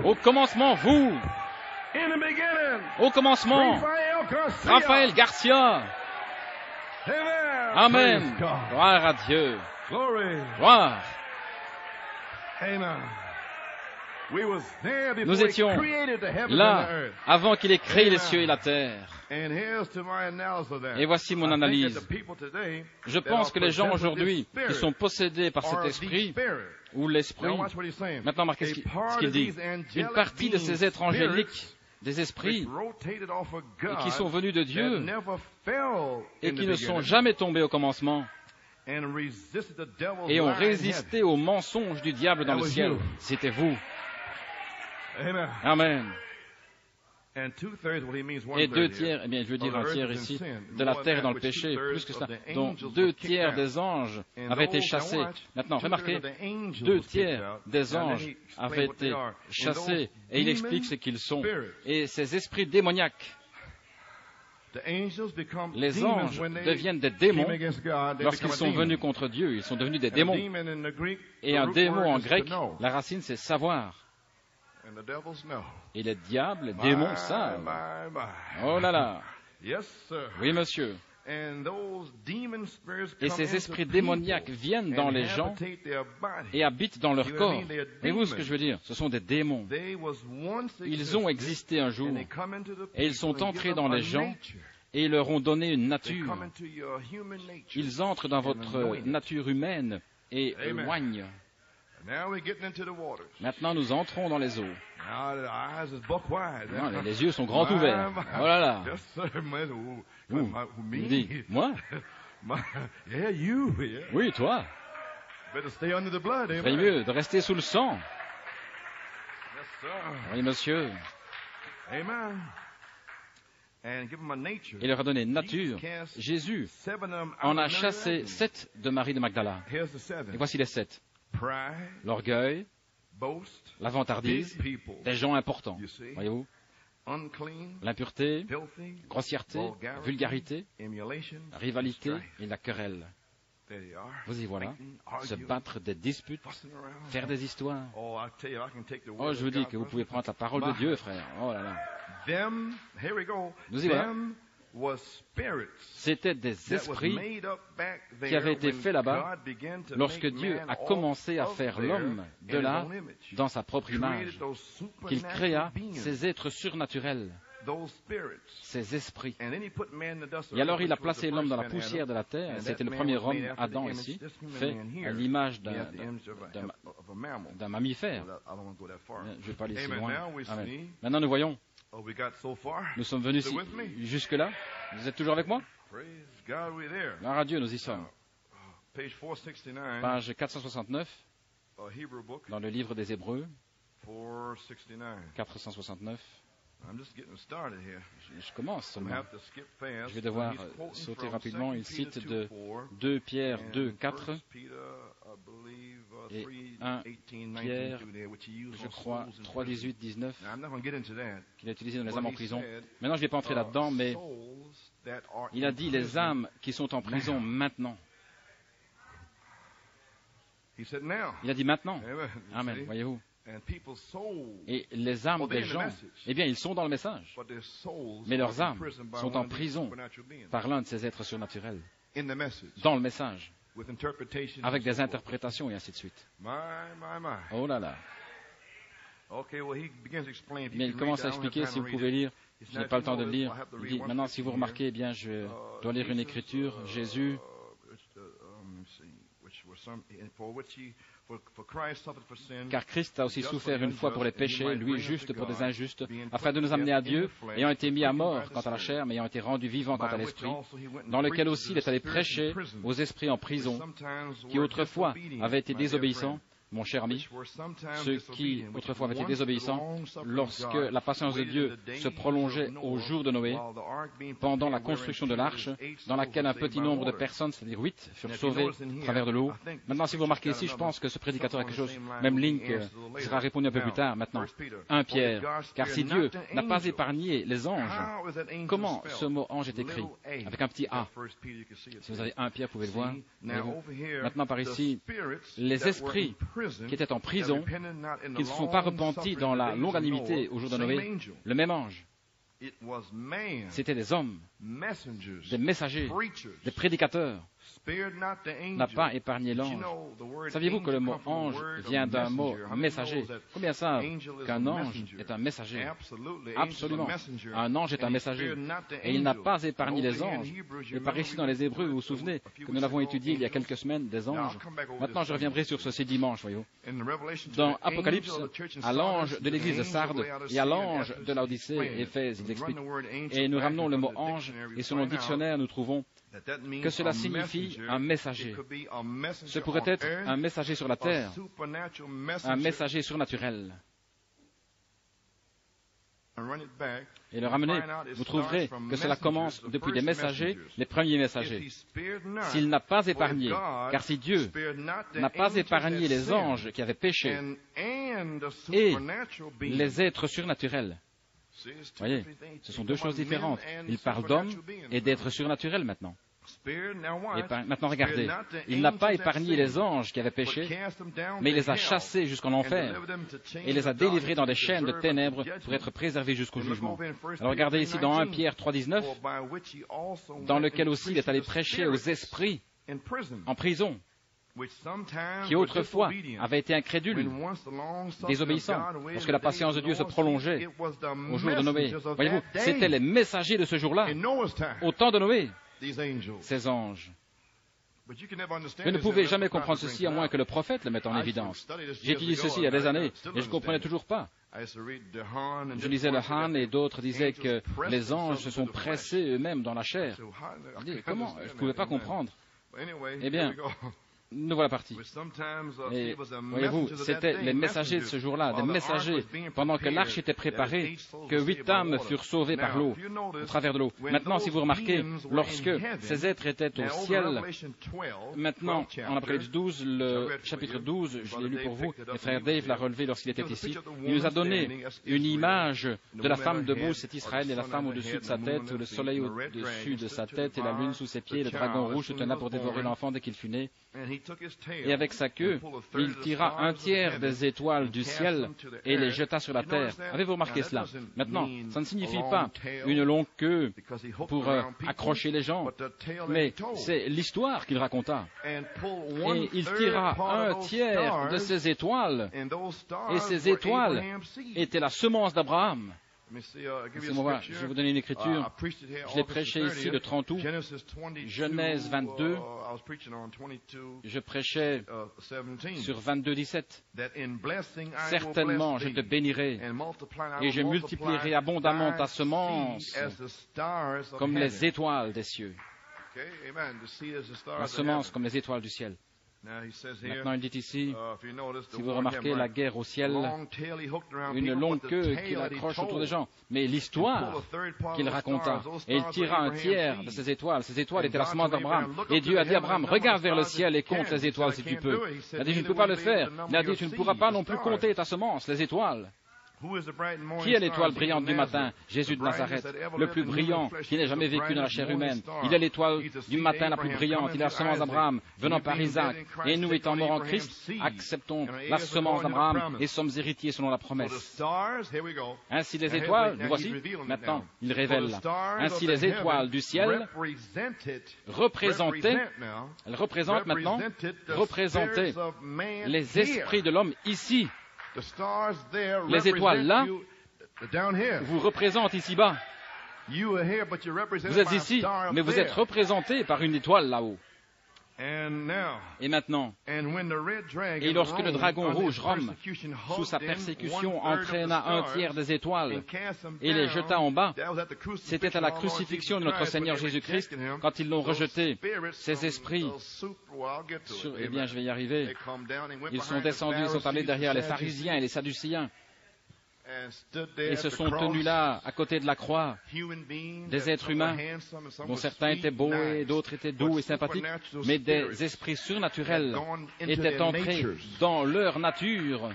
Au commencement, vous. Au commencement, Raphaël Garcia. Amen. Gloire à Dieu. Gloire. Nous étions là avant qu'il ait créé les cieux et la terre. Et voici mon analyse. Je pense que les gens aujourd'hui qui sont possédés par cet esprit, ou l'esprit, maintenant remarquez ce qu'il dit. Une partie de ces êtres angéliques, des esprits, et qui sont venus de Dieu, et qui ne sont jamais tombés au commencement, et ont résisté aux mensonges du diable dans le ciel. C'était vous. Amen. Et 2 tiers, eh bien, je veux dire un tiers ici, de la terre dans le péché, plus que cela, dont 2 tiers des anges avaient été chassés. Maintenant, remarquez, 2 tiers des anges avaient été chassés, et il explique ce qu'ils sont. Et ces esprits démoniaques, les anges deviennent des démons lorsqu'ils sont venus contre Dieu. Ils sont devenus des démons. Et un démon en grec, la racine, c'est savoir. Et les diables, les démons savent. Oh là là. Oui, monsieur. Et ces esprits démoniaques viennent dans les gens et habitent dans leur corps. Voyez-vous ce que je veux dire? Ce sont des démons. Ils ont existé un jour et ils sont entrés dans les gens et ils leur ont donné une nature. Ils entrent dans votre nature humaine et éloignent. Maintenant, nous entrons dans les eaux. Non, les yeux sont grands ouverts. Oh là là. Il dit, moi? Oui, toi. C'est mieux de rester sous le sang. Oui, monsieur. Il leur a donné une nature. Jésus en a chassé 7 de Marie de Magdala. Et voici les 7. L'orgueil, la vantardise, des gens importants, voyez-vous, l'impureté, grossièreté, vulgarité, la rivalité et la querelle. Vous y voilà, se battre des disputes, faire des histoires. Oh, je vous dis que vous pouvez prendre la parole de Dieu, frère. Oh là là. Nous y voilà. C'étaient des esprits qui avaient été faits là-bas lorsque Dieu a commencé à faire l'homme de là dans sa propre image, qu'il créa ces êtres surnaturels, ces esprits. Et alors il a placé l'homme dans la poussière de la terre, et c'était le premier homme, Adam ici, fait à l'image d'un mammifère. Je ne vais pas aller si loin. Amen. Maintenant nous voyons. Nous sommes venus jusque-là. Vous êtes toujours avec moi? Gloire à Dieu, nous y sommes. Page 469, dans le livre des Hébreux. 469. Je commence seulement. Je vais devoir sauter rapidement. Il cite de 2 Pierre 2, 4 et 1 Pierre, je crois, 3, 18, 19, qu'il a utilisé dans les âmes en prison. Maintenant, je ne vais pas entrer là-dedans, mais il a dit les âmes qui sont en prison maintenant. Il a dit maintenant. Amen, voyez-vous. Et les âmes des gens, eh bien, ils sont dans le message, mais leurs âmes sont en prison par l'un de ces êtres surnaturels, dans le message, avec des interprétations et ainsi de suite. Oh là là. Mais il commence à expliquer, si vous pouvez lire, je n'ai pas le temps de le lire, il dit, maintenant si vous remarquez, eh bien, je dois lire une écriture, Jésus, car Christ a aussi souffert une fois pour les péchés, lui juste pour des injustes, afin de nous amener à Dieu, ayant été mis à mort quant à la chair, mais ayant été rendu vivant quant à l'esprit, dans lequel aussi il est allé prêcher aux esprits en prison, qui autrefois avaient été désobéissants, mon cher ami, ceux qui autrefois avaient été désobéissants, lorsque la patience de Dieu se prolongeait au jour de Noé, pendant la construction de l'arche, dans laquelle un petit nombre de personnes, c'est-à-dire 8, furent sauvées à travers de l'eau. Maintenant, si vous remarquez ici, je pense que ce prédicateur a quelque chose, même Link sera répondu un peu plus tard, maintenant. 1 Pierre, car si Dieu n'a pas épargné les anges, comment ce mot ange est écrit? Avec un petit A. Si vous avez 1 Pierre, vous pouvez le voir. Maintenant, par ici, les esprits qui étaient en prison, qui ne se sont pas repentis dans la longanimité au jour de Noé, le même ange. C'était des hommes, des messagers, des prédicateurs, n'a pas épargné l'ange. Saviez-vous que le mot ange vient d'un mot messager? Combien savent qu'un ange est un messager? Absolument. Un ange est un messager. Et il n'a pas épargné les anges. Et par ici dans les Hébreux, vous vous souvenez que nous l'avons étudié il y a quelques semaines, des anges. Maintenant, je reviendrai sur ceci dimanche, voyez-vous. Dans Apocalypse, à l'ange de l'église de Sardes et à l'ange de l'Odyssée, Éphèse, il explique. Et nous ramenons le mot ange, et selon le dictionnaire, nous trouvons que cela signifie un messager. Ce pourrait être un messager sur la terre, un messager surnaturel. Et le ramener, vous trouverez que cela commence depuis des messagers, les premiers messagers. S'il n'a pas épargné, car si Dieu n'a pas épargné les anges qui avaient péché et les êtres surnaturels, voyez, ce sont deux choses différentes. Il parle d'hommes et d'êtres surnaturels maintenant. Et maintenant, regardez, il n'a pas épargné les anges qui avaient péché, mais il les a chassés jusqu'en enfer et les a délivrés dans des chaînes de ténèbres pour être préservés jusqu'au jugement. Alors regardez ici dans 1 Pierre 3,19, dans lequel aussi il est allé prêcher aux esprits en prison, qui autrefois avaient été incrédules, désobéissants, lorsque la patience de Dieu se prolongeait au jour de Noé. Voyez-vous, c'étaient les messagers de ce jour-là, au temps de Noé, ces anges. Vous ne pouvez jamais comprendre ceci à moins que le prophète le mette en évidence. J'ai étudié ceci il y a des années et je ne comprenais toujours pas. Je lisais le Han et d'autres disaient que les anges se sont pressés eux-mêmes dans la chair. Je dis, comment? Je ne pouvais pas comprendre. Eh bien, nous voilà partis. Et voyez-vous, c'était les messagers de ce jour-là, des messagers, pendant que l'arche était préparée, que 8 âmes furent sauvées par l'eau, au travers de l'eau. Maintenant, si vous remarquez, lorsque ces êtres étaient au ciel, maintenant, en Apocalypse 12, le chapitre 12, je l'ai lu pour vous, et frère Dave l'a relevé lorsqu'il était ici, il nous a donné une image de la femme debout, c'est Israël, et la femme au-dessus de sa tête, le soleil au-dessus de sa tête, et la lune sous ses pieds, le dragon rouge se tenait pour dévorer l'enfant dès qu'il fut né. Et avec sa queue, il tira un tiers des étoiles du ciel et les jeta sur la terre. Avez-vous remarqué cela? Maintenant, ça ne signifie pas une longue queue pour accrocher les gens, mais c'est l'histoire qu'il raconta. Et il tira un tiers de ces étoiles, et ces étoiles étaient la semence d'Abraham. Laissez-moi, je vais vous donner une écriture. Je l'ai prêché ici le 30 août, Genèse 22. Je prêchais sur 22-17. Certainement, je te bénirai et je multiplierai abondamment ta semence comme les étoiles des cieux. La semence comme les étoiles du ciel. Maintenant, il dit ici, si vous remarquez la guerre au ciel, une longue queue qu'il accroche autour des gens, mais l'histoire qu'il raconta, et il tira un tiers de ces étoiles étaient la semence d'Abraham, et Dieu a dit à Abraham, regarde vers le ciel et compte les étoiles si tu peux. Il a dit, je ne peux pas le faire. Il a dit, tu ne pourras pas non plus compter ta semence, les étoiles. Qui est l'étoile brillante du matin? Jésus de Nazareth, le plus brillant qui n'ait jamais vécu dans la chair humaine. Il est l'étoile du matin la plus brillante. Il est la semence d'Abraham, venant par Isaac. Et nous, étant morts en Christ, acceptons la semence d'Abraham et sommes héritiers selon la promesse. Ainsi les étoiles, nous voici, maintenant, il révèle. Ainsi les étoiles du ciel représentaient les esprits de l'homme ici. Les étoiles là vous représentent ici-bas. Vous êtes ici, mais vous êtes représentés par une étoile là-haut. Et maintenant, et lorsque le dragon rouge Rome, sous sa persécution, entraîna un tiers des étoiles et les jeta en bas, c'était à la crucifixion de notre Seigneur Jésus-Christ, quand ils l'ont rejeté, ces esprits, eh bien je vais y arriver, ils sont descendus, ils sont allés derrière les pharisiens et les sadducéens, et se sont tenus là, à côté de la croix, des êtres humains, dont certains étaient beaux et d'autres étaient doux et sympathiques, mais des esprits surnaturels étaient entrés dans leur nature,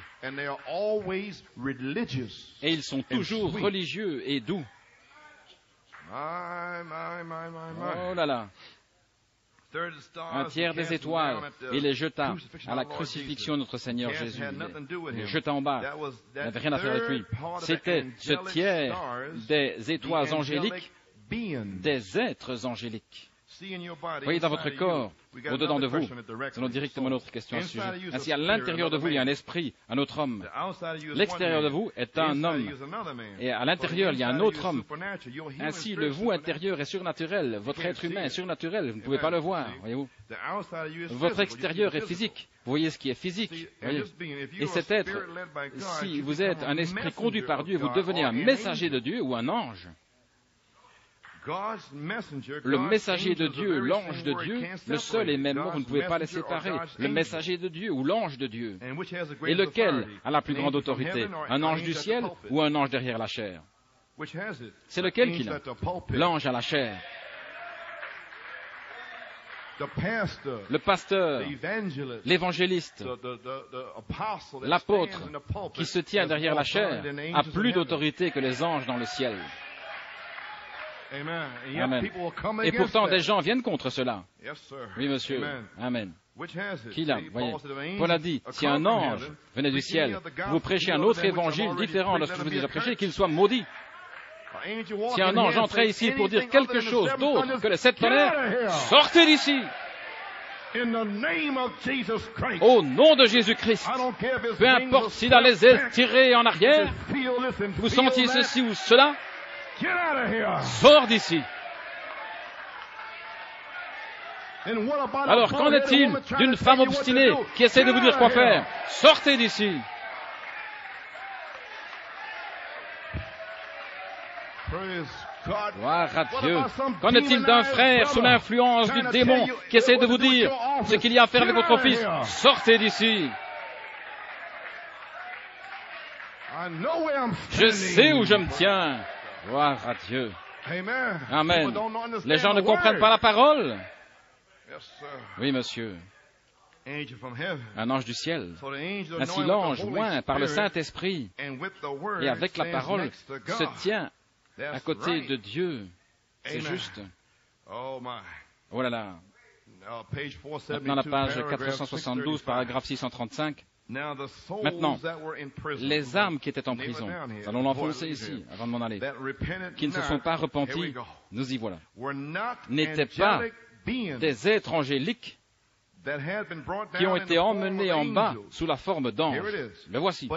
et ils sont toujours religieux et doux. Oh là là! Un tiers des étoiles, et les jeta à la crucifixion de notre Seigneur Jésus. Les jeta en bas, n'avait rien à faire avec lui. C'était ce tiers des étoiles angéliques, des êtres angéliques. Voyez dans votre corps, au-dedans de vous, nous allons directement à notre question à ce sujet. Ainsi, à l'intérieur de vous, il y a un esprit, un autre homme. L'extérieur de vous est un homme. Et à l'intérieur, il y a un autre homme. Ainsi, le vous intérieur est surnaturel. Votre être humain est surnaturel. Vous ne pouvez pas le voir, voyez-vous. Votre extérieur est physique. Vous voyez ce qui est physique. Voyez. Et cet être, si vous êtes un esprit conduit par Dieu, vous devenez un messager de Dieu ou un ange. Le messager de Dieu, l'ange de Dieu, le seul et même mot, vous ne pouvez pas les séparer. Le messager de Dieu ou l'ange de Dieu. Et lequel a la plus grande autorité? Un ange du ciel ou un ange derrière la chair? C'est lequel qui l'a? L'ange à la chair. Le pasteur, l'évangéliste, l'apôtre qui se tient derrière la chair a plus d'autorité que les anges dans le ciel. Amen. Et pourtant, des gens viennent contre cela. Oui, monsieur. Amen. Qui l'a? Voyez. Paul a dit, si un ange venait du ciel, vous prêchez un autre évangile différent de ce que je vous ai déjà prêché, qu'il soit maudit. Si un ange entrait ici pour dire quelque chose d'autre que les 7 tonnerres, sortez d'ici! Au nom de Jésus-Christ, peu importe s'il a les ailes tirées en arrière, vous sentiez ceci ou cela, sors d'ici. Alors qu'en est-il d'une femme obstinée qui essaie de vous dire quoi faire? Sortez d'ici. Gloire à Dieu. Qu'en est-il d'un frère sous l'influence du démon qui essaie de vous dire ce qu'il y a à faire avec votre fils? Sortez d'ici. Je sais où je me tiens. Gloire à Dieu. Amen. Les gens ne comprennent pas la parole. Oui, monsieur. Un ange du ciel. Ainsi l'ange, loin par le Saint-Esprit et avec la parole, se tient à côté de Dieu. C'est juste. Oh là là. Maintenant la page 472, paragraphe 635. Maintenant, les âmes qui étaient en prison, nous allons l'enfoncer ici, avant de m'en aller, qui ne se sont pas repentis, nous y voilà, n'étaient pas des êtres angéliques qui ont été emmenés en bas sous la forme d'anges. Le voici.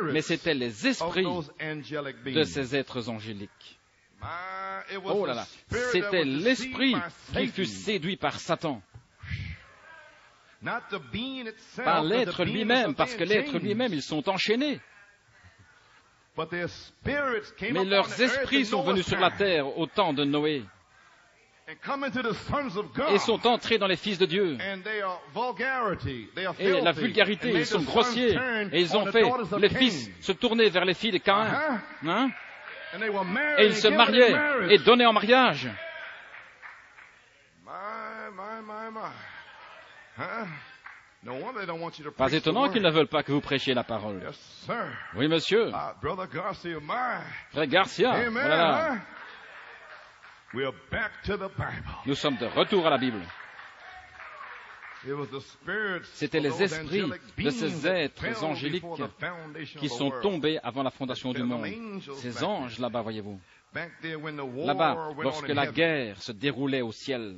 Mais c'étaient les esprits de ces êtres angéliques. Oh là là, c'était l'esprit qui fut séduit par Satan. Par l'être lui-même, parce que l'être lui-même, ils sont enchaînés. Mais leurs esprits sont venus sur la terre au temps de Noé et sont entrés dans les fils de Dieu. Et la vulgarité, ils sont grossiers et ils ont fait les fils se tourner vers les filles de Caïn. Hein? Et ils se mariaient et donnaient en mariage. Pas étonnant qu'ils ne veulent pas que vous prêchiez la parole. Oui, monsieur. Frère Garcia, voilà. Nous sommes de retour à la Bible. C'étaient les esprits de ces êtres angéliques qui sont tombés avant la fondation du monde. Ces anges là-bas, voyez-vous. Là-bas, lorsque la guerre se déroulait au ciel,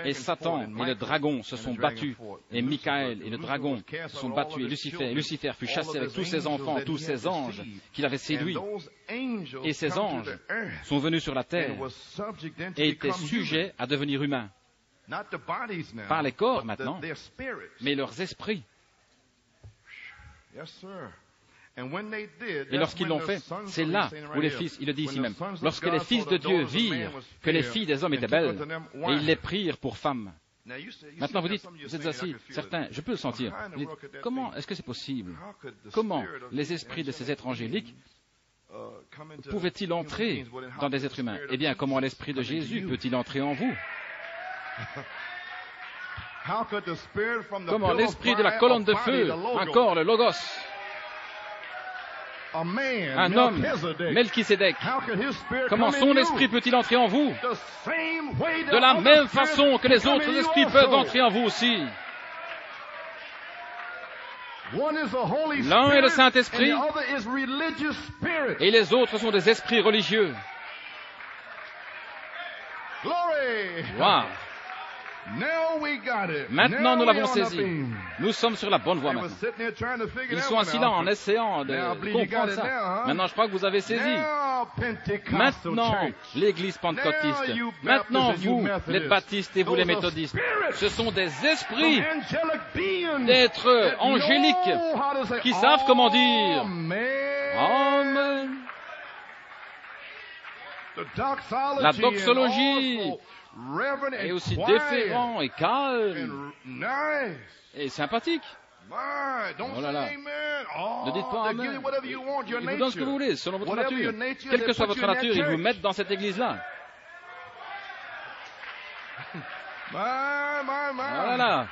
et Satan et le dragon se sont battus, et Michael et le dragon se sont battus, et Lucifer fut chassé avec tous ses enfants, tous ses anges qu'il avait séduits. Et ces anges sont venus sur la terre et étaient sujets à devenir humains. Pas les corps maintenant, mais leurs esprits. Et lorsqu'ils l'ont fait, c'est là où les fils, il le dit ici même, lorsque les fils de Dieu virent que les filles des hommes étaient belles, et ils les prirent pour femmes. Maintenant vous dites, vous êtes assis, certains, je peux le sentir. Vous dites, comment est-ce que c'est possible? Comment les esprits de ces êtres angéliques pouvaient-ils entrer dans des êtres humains? Eh bien, comment l'esprit de Jésus peut-il entrer en vous? Comment l'esprit de la colonne de feu, encore le Logos, un homme, Melchisédek, comment son esprit peut-il entrer en vous? De la même façon que les autres esprits peuvent entrer en vous aussi. L'un est le Saint-Esprit et les autres sont des esprits religieux. Gloire. Maintenant, nous l'avons saisi. Nous sommes sur la bonne voie maintenant. Ils sont assis là en essayant de comprendre ça. Maintenant, je crois que vous avez saisi. Maintenant, l'Église pentecôtiste. Maintenant, vous, les baptistes et vous, les méthodistes. Ce sont des esprits d'êtres angéliques qui savent comment dire Amen. La doxologie est aussi déférent et calme et sympathique. Oh là là. Ne dites pas Amen. Ils vous donnent ce que vous voulez, selon votre nature. Quelle que soit votre nature, ils vous mettent dans cette église-là. Voilà.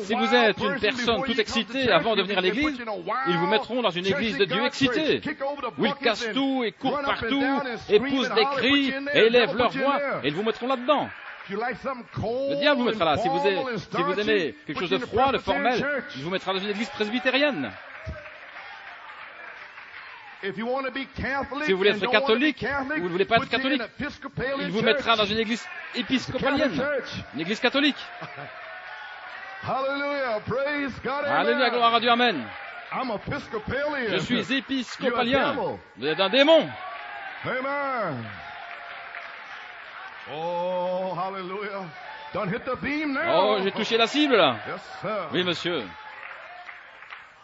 Si vous êtes une personne toute excitée avant de venir à l'église, ils vous mettront dans une église de Dieu excitée, où ils cassent tout et courent partout, et poussent des cris, et élèvent leur voix, et ils vous mettront là-dedans. Le diable vous mettra là. Si vous aimez quelque chose de froid, de formel, il vous mettra dans une église presbytérienne. Si vous voulez être catholique, ou vous ne voulez pas être catholique, il vous mettra dans une église épiscopalienne, une église catholique. Alléluia, gloire à Dieu, amen. Je suis épiscopalien. Vous êtes un démon. Oh, j'ai touché la cible là. Oui, monsieur.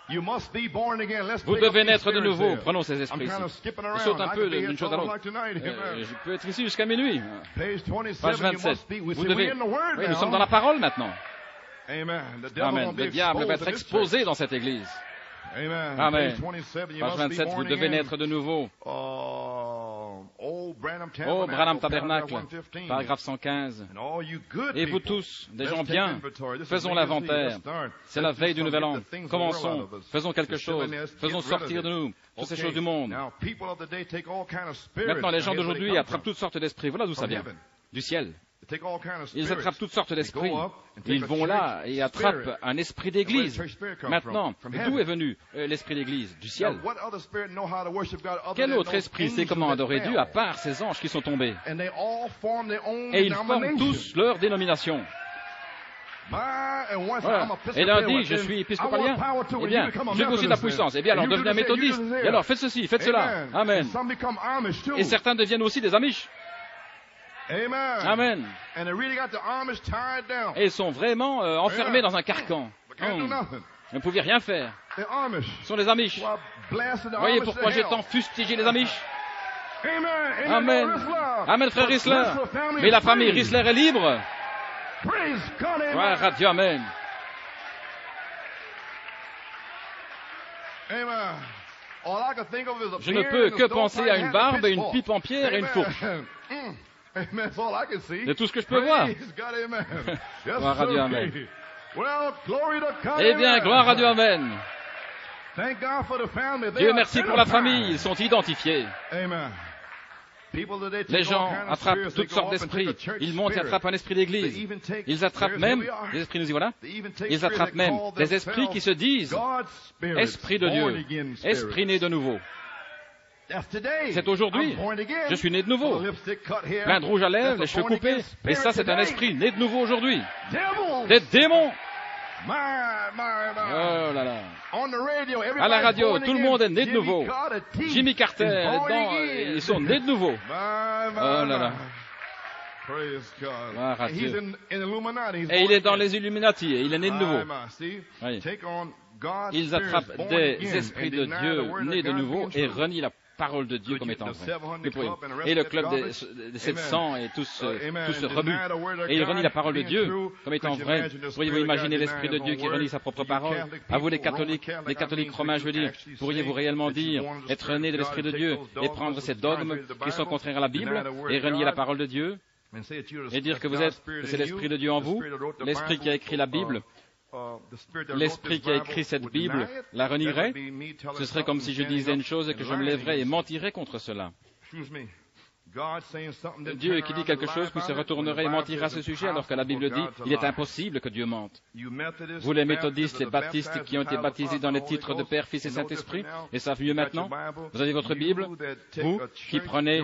Vous devez naître de nouveau. Prenons ces esprits ici. Je saute un peu d'une chose à l'autre. Je peux être ici jusqu'à minuit. Page 27. Vous devez... Oui, nous sommes dans la parole maintenant. Amen. Le diable va être exposé dans cette église. Amen. Page 27, vous devez naître de nouveau. Oh, Branham Tabernacle, paragraphe 115. Et vous tous, des gens bien, faisons l'inventaire. C'est la veille du nouvel an. Commençons, faisons quelque chose, faisons sortir de nous toutes ces choses du monde. Maintenant, les gens d'aujourd'hui attrapent toutes sortes d'esprits. Voilà d'où ça vient, du ciel. Ils attrapent toutes sortes d'esprits. Ils vont là et attrapent un esprit d'église. Maintenant, d'où est venu l'esprit d'église? Du ciel. Quel autre esprit sait comment adorer Dieu à part ces anges qui sont tombés? Et ils forment tous leur dénomination. Voilà. Et l'un dit, je suis épiscopalien. Eh bien, je veux aussi de la puissance. Eh bien, alors devenez un méthodiste. Et alors, faites ceci, faites cela. Amen. Et certains deviennent aussi des Amish. Amen. Et ils sont vraiment enfermés dans un carcan. Ils ne pouvaient rien faire. Ce sont les Amish. Voyez pourquoi j'ai tant fustigé les Amish? Amen. Amen, frère Risler. Mais la famille Risler est libre. Gloire à Dieu, amen. Je ne peux que penser à une barbe, une pipe en pierre et une fourche. C'est tout ce que je peux voir. Gloire à Dieu, amen. Eh bien, gloire à Dieu, amen. Dieu merci pour la famille, ils sont identifiés. Les gens attrapent toutes sortes d'esprits. Ils montent et attrapent un esprit d'église. Ils attrapent même, les esprits, nous y voilà, ils attrapent même des esprits qui se disent esprit de Dieu, esprit né de nouveau. C'est aujourd'hui. Je suis né de nouveau. Plein de rouge à lèvres, les cheveux coupés. Et ça, c'est un esprit né de nouveau aujourd'hui. Des démons. Oh là là. À la radio, tout le monde est né de nouveau. Jimmy Carter, ils sont nés de nouveau. Oh là là. Gloire à Dieu. Et il est dans les Illuminati, et il est né de nouveau. Oui. Ils attrapent des esprits de Dieu nés de nouveau et renient la parole de Dieu comme étant vraie. Et le club des 700 et tout se rebut. Et il renie la parole de Dieu comme étant vraie. Pourriez-vous imaginer l'Esprit de Dieu qui renie sa propre parole? À vous les catholiques romains, je veux dire, pourriez-vous réellement dire être né de l'Esprit de Dieu et prendre ces dogmes qui sont contraires à la Bible et renier la parole de Dieu et dire que c'est l'Esprit de Dieu en vous, l'Esprit qui a écrit la Bible, l'Esprit qui a écrit cette Bible la renierait? Ce serait comme si je disais une chose et que je me lèverais et mentirais contre cela. Dieu qui dit quelque chose, puis se retournerait et mentirait à ce sujet, alors que la Bible dit il est impossible que Dieu mente. Vous les méthodistes, les baptistes qui ont été baptisés dans les titres de Père, Fils et Saint-Esprit, et savent mieux maintenant, vous avez votre Bible, vous qui prenez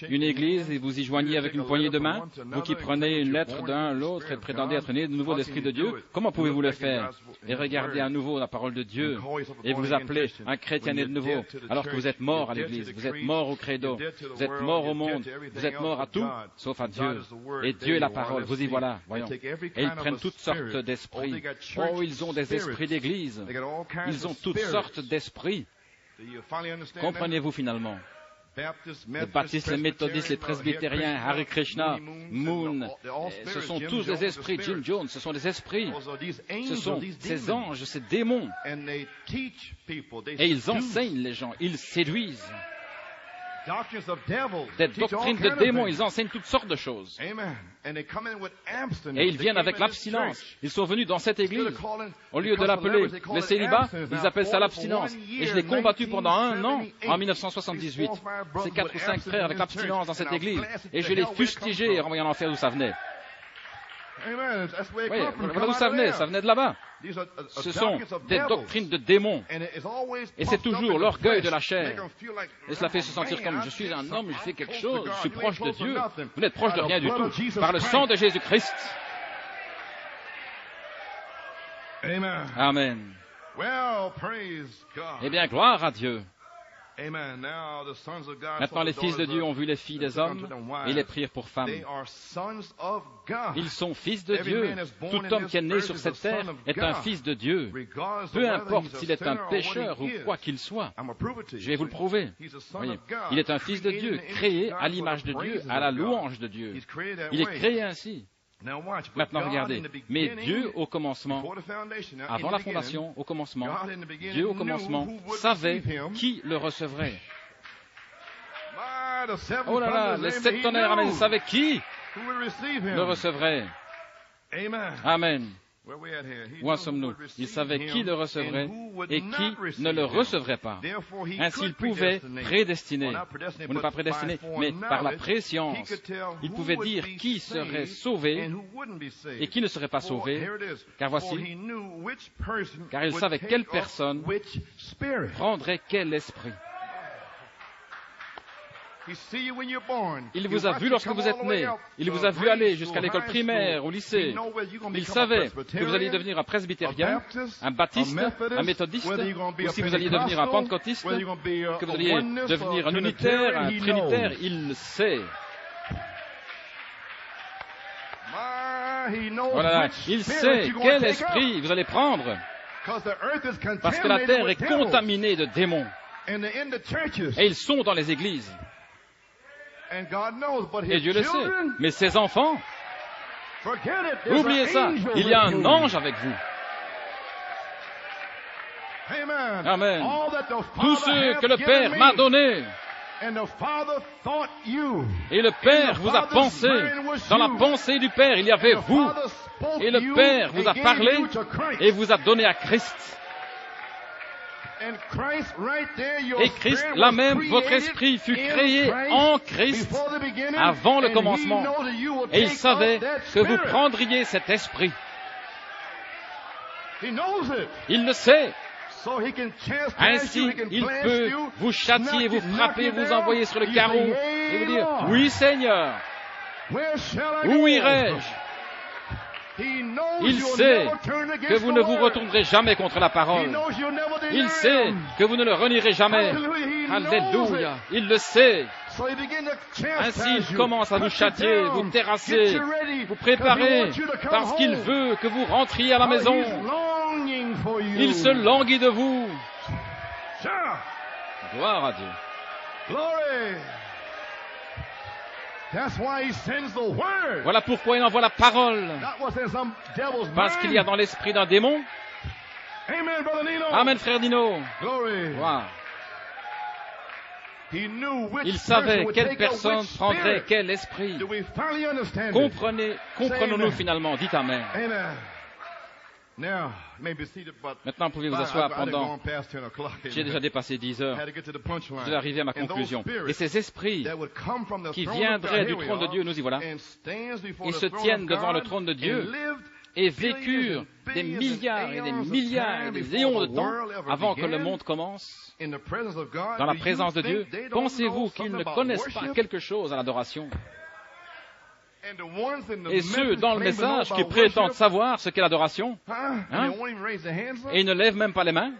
une église et vous y joignez avec une poignée de main, vous qui prenez une lettre d'un, l'autre et prétendez être né de nouveau de l'Esprit de Dieu, comment pouvez-vous le faire et regarder à nouveau la parole de Dieu et vous appelez un chrétien né de nouveau, alors que vous êtes mort à l'église, vous êtes mort au credo, vous êtes mort au monde, vous êtes mort à tout, sauf à Dieu. Et Dieu est la parole, vous y voilà, voyons. Et ils prennent toutes sortes d'esprits. Oh, ils ont des esprits d'église. Ils ont toutes sortes d'esprits. Comprenez-vous finalement? Les baptistes, les méthodistes, les presbytériens, Hare Krishna, Moon, ce sont tous des esprits. Jim Jones, ce sont des esprits. Ce sont ces anges, ces démons. Et ils enseignent les gens, ils séduisent. Des doctrines de démons, ils enseignent toutes sortes de choses. Et ils viennent avec l'abstinence. Ils sont venus dans cette église. Au lieu de l'appeler le célibat, ils appellent ça l'abstinence. Et je l'ai combattu pendant 1 an, en 1978. Ces 4 ou 5 frères avec l'abstinence dans cette église. Et je les fustigés en voyant l'enfer d'où ça venait. Oui, voilà d'où ça venait de là-bas. Ce sont des doctrines de démons. Et c'est toujours l'orgueil de la chair. Et cela fait se sentir comme, je suis un homme, je fais quelque chose, je suis proche de Dieu. Vous n'êtes proche de rien du tout. Par le sang de Jésus-Christ. Amen. Eh bien, gloire à Dieu. Maintenant, les fils de Dieu ont vu les filles des hommes et les prirent pour femmes. Ils sont fils de Dieu. Tout homme qui est né sur cette terre est un fils de Dieu. Peu importe s'il est un pécheur ou quoi qu'il soit. Je vais vous le prouver. Voyez, il est un fils de Dieu, créé à l'image de Dieu, à la louange de Dieu. Il est créé ainsi. Maintenant, regardez. Mais Dieu, au commencement, avant la fondation, au commencement, Dieu, au commencement, savait qui le recevrait. Oh là là, les 7 tonnerres, amen, il savait qui le recevrait. Amen. Où en sommes-nous? Il savait qui le recevrait et qui ne le recevrait pas. Ainsi, il pouvait prédestiner, ou ne pas prédestiner, mais par la préscience, il pouvait dire qui serait sauvé et qui ne serait pas sauvé, car voici, car il savait quelle personne prendrait quel esprit. Il vous a vu lorsque vous êtes né. Il vous a vu aller jusqu'à l'école primaire, au lycée. Il savait que vous alliez devenir un presbytérien, un baptiste, un méthodiste, ou si vous alliez devenir un pentecôtiste, que vous alliez devenir un unitaire, un trinitaire. Il le sait. Voilà, il sait quel esprit vous allez prendre, parce que la terre est contaminée de démons. Et ils sont dans les églises. Et Dieu le sait. Mais ces enfants, oubliez ça, il y a un ange avec vous. Amen. Tout ce que le Père m'a donné Et le Père vous a pensé. Dans la pensée du Père, il y avait vous. Et le Père vous a parlé et vous a donné à Christ. Et Christ, là même, votre esprit fut créé en Christ avant le commencement. Et il savait que vous prendriez cet esprit. Il le sait. Ainsi, il peut vous châtier, vous frapper, vous envoyer sur le carreau et vous dire, oui Seigneur, où irai-je? Il sait que vous ne vous retournerez jamais contre la parole. Il sait que vous ne le renierez jamais. Alléluia. Il le sait. Ainsi, il commence à vous châtier, vous terrasser, vous préparer, parce qu'il veut que vous rentriez à la maison. Il se languit de vous. Gloire à Dieu. Voilà pourquoi il envoie la parole. Parce qu'il y a dans l'esprit d'un démon. Amen, frère Dino. Wow. Il savait quelle personne prendrait quel esprit. Comprenons-nous finalement? Dites Amen. Maintenant, pouvez vous asseoir pendant... J'ai déjà dépassé 10 heures. Je vais arriver à ma conclusion. Et ces esprits qui viendraient du trône de Dieu, nous y voilà, ils se tiennent devant le trône de Dieu et vécurent des milliards et des milliards et des éons de temps avant que le monde commence dans la présence de Dieu. Pensez-vous qu'ils ne connaissent pas quelque chose à l'adoration? Et ceux dans le message qui prétendent savoir ce qu'est l'adoration, et ils ne lèvent même pas les mains.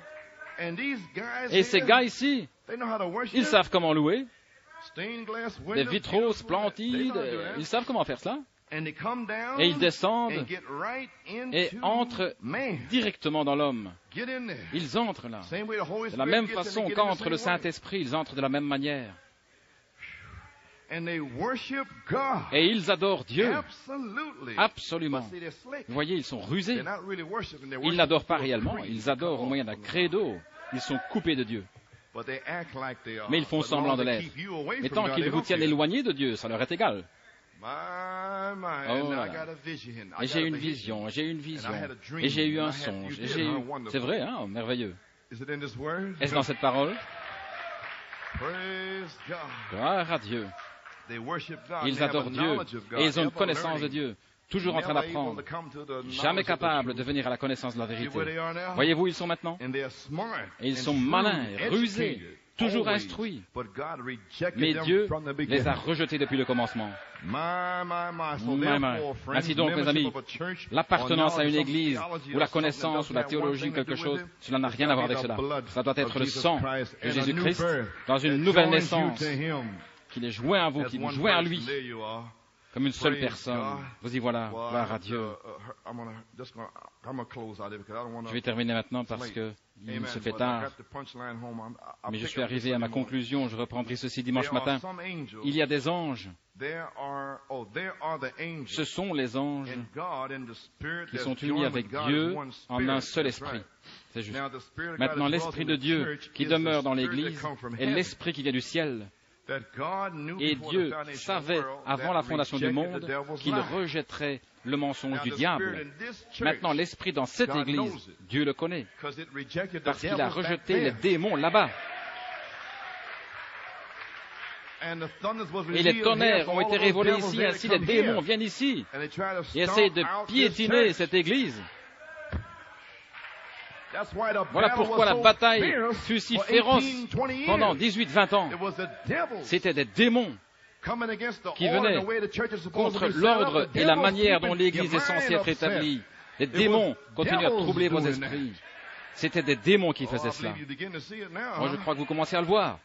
Et ces gars ici, ils savent comment louer. Des vitraux splendides, ils savent comment faire cela. Et ils descendent et entrent directement dans l'homme. Ils entrent là. De la même façon qu'entre le Saint-Esprit, ils entrent de la même manière. Et ils adorent Dieu. Absolument. Vous voyez, ils sont rusés. Ils n'adorent pas réellement. Ils adorent au moyen d'un credo. Ils sont coupés de Dieu. Mais ils font semblant de l'être. Mais tant qu'ils vous tiennent éloignés de Dieu, ça leur est égal. Oh là là. Et j'ai une vision, et j'ai eu un songe. C'est vrai, hein, merveilleux. Est-ce dans cette parole? Gloire à Dieu. Ils adorent Dieu et ils ont une connaissance de Dieu, toujours en train d'apprendre, jamais capables de venir à la connaissance de la vérité. Voyez-vous, ils sont maintenant, et ils sont malins, rusés, toujours instruits, mais Dieu les a rejetés depuis le commencement. Ainsi donc, mes amis, l'appartenance à une église, ou la connaissance, ou la théologie, ou quelque chose, cela n'a rien à voir avec cela. Ça doit être le sang de Jésus-Christ dans une nouvelle naissance, qu'il est joint à vous, qu'il est joint à lui, comme une seule personne. Vous y voilà, gloire à Dieu. Je vais terminer maintenant parce que il se fait tard. Mais je suis arrivé à ma conclusion, je reprendrai ceci dimanche matin. Il y a des anges. Ce sont les anges qui sont unis avec Dieu en un seul esprit. C'est juste. Maintenant, l'esprit de Dieu qui demeure dans l'Église est l'esprit qui vient du ciel. Et Dieu savait avant la fondation du monde qu'il rejetterait le mensonge du diable. Maintenant, l'esprit dans cette église, Dieu le connaît, parce qu'il a rejeté les démons là-bas. Et les tonnerres ont été révélés ici, ainsi les démons viennent ici et essayent de piétiner cette église. Voilà pourquoi la bataille fut si féroce pendant 18-20 ans. C'était des démons qui venaient contre l'ordre et la manière dont l'Église est censée être établie. Les démons continuent à troubler vos esprits. C'était des démons qui faisaient cela. Moi, je crois que vous commencez à le voir.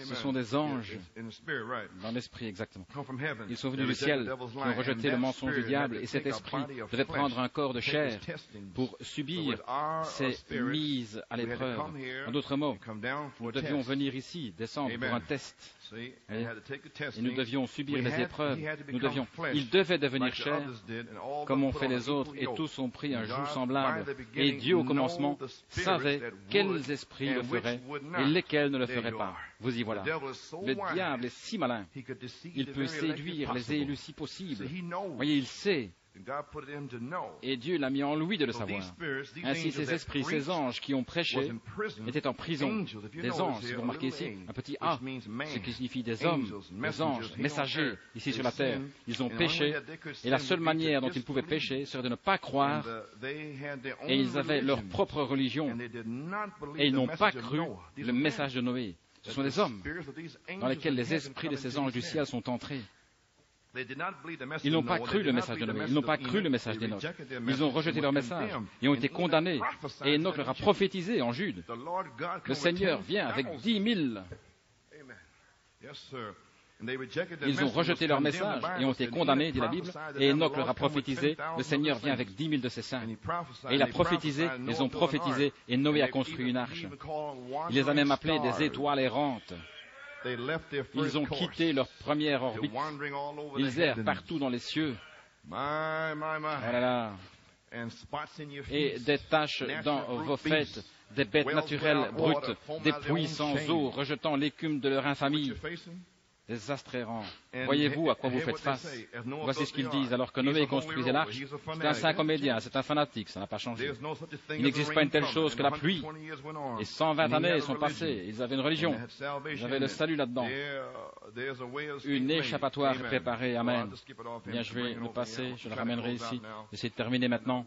Ce sont des anges dans l'esprit, exactement. Ils sont venus du ciel, qui ont rejeté le mensonge du diable, et cet esprit devait prendre un corps de chair pour subir ces mises à l'épreuve. En d'autres mots, nous devions venir ici, descendre pour un test. Et nous devions subir les épreuves. Il devait devenir chair, comme ont fait les autres, et tous ont pris un joug semblable. Et Dieu, au commencement, savait quels esprits le feraient et lesquels ne le feraient pas. Vous y voilà. Le diable est si malin. Il peut séduire les élus si possible. Voyez, il sait. Et Dieu l'a mis en lui de le savoir. Ainsi, ces esprits, ces anges qui ont prêché, étaient en prison. Des anges, si vous remarquez ici, un petit A, ce qui signifie des hommes, des anges, messagers, ici sur la terre. Ils ont péché, et la seule manière dont ils pouvaient pécher serait de ne pas croire, et ils avaient leur propre religion, et ils n'ont pas cru le message de Noé. Ce sont des hommes dans lesquels les esprits de ces anges du ciel sont entrés. Ils n'ont pas cru le message de Noé, ils n'ont pas cru le message d'Enoch. Ils ont rejeté leur message et ont été condamnés. Et Enoch leur a prophétisé en Jude. Le Seigneur vient avec 10 000. Ils ont rejeté leur message et ont été condamnés, dit la Bible. Et Enoch leur a prophétisé, le Seigneur vient avec 10 000 de ses saints. Et il a prophétisé, ils ont prophétisé, et Noé a construit une arche. Il les a même appelés des étoiles errantes. Ils ont quitté leur première orbite. Ils errent partout dans les cieux. Voilà. Et des taches dans vos fêtes, des bêtes naturelles brutes, des puits sans eau, rejetant l'écume de leur infamie. Des astres errants. Voyez-vous à quoi vous faites face? Voici ce qu'ils disent. Alors que Noé construisait l'arche, c'est un saint comédien, c'est un fanatique, ça n'a pas changé. Il n'existe pas une telle chose que la pluie. Et 120 années sont passées. Ils avaient une religion. Ils avaient le salut là-dedans. Une échappatoire préparée. Amen. Bien, je vais le passer, je le ramènerai ici. J'essaie de terminer maintenant.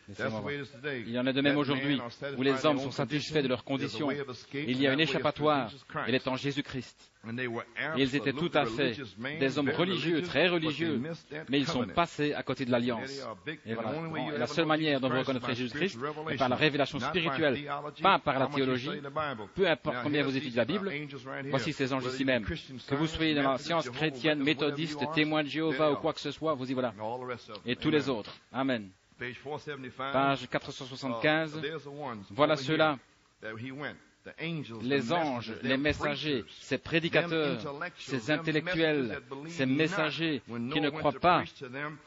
Laissez-moi voir. Il y en a de même aujourd'hui, où les hommes sont satisfaits de leurs conditions. Il y a une échappatoire. Elle est en Jésus-Christ. Et ils étaient tout à fait des hommes religieux, très religieux, mais ils sont passés à côté de l'alliance. Et voilà. Et la seule manière dont vous reconnaîtrez Jésus-Christ est par la révélation spirituelle, pas par la théologie. Peu importe combien vous étudiez la Bible, voici ces anges ici même. Que vous soyez dans la science chrétienne, méthodiste, témoin de Jéhovah ou quoi que ce soit, vous y voilà. Et tous les autres. Amen. Page 475. Voilà ceux-là. Les anges, les messagers, ces prédicateurs, ces intellectuels, ces messagers qui ne croient pas,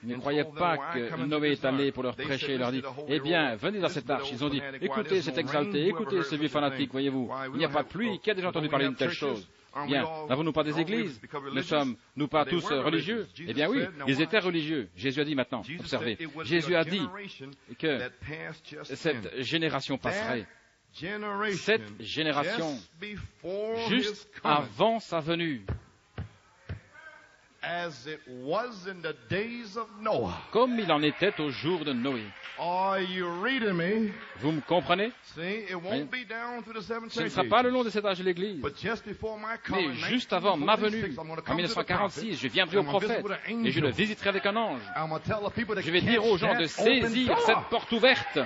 ne croyaient pas que Noé est allé pour leur prêcher et leur dit, eh bien, venez dans cette arche. Ils ont dit, écoutez cet exalté, écoutez ce vieux fanatique, voyez-vous, il n'y a pas de pluie, qui a déjà entendu parler d'une telle chose? Bien, n'avons-nous pas des églises? Ne sommes-nous pas tous religieux? Eh bien oui, ils étaient religieux. Jésus a dit maintenant, observez, Jésus a dit que cette génération passerait. Cette génération, juste avant sa venue, comme il en était au jour de Noé. Vous me comprenez? Ce ne sera pas le long de cet âge de l'Église, mais juste avant ma venue, en 1946, je viendrai au prophète et je le visiterai avec un ange. Je vais dire aux gens de saisir cette porte ouverte.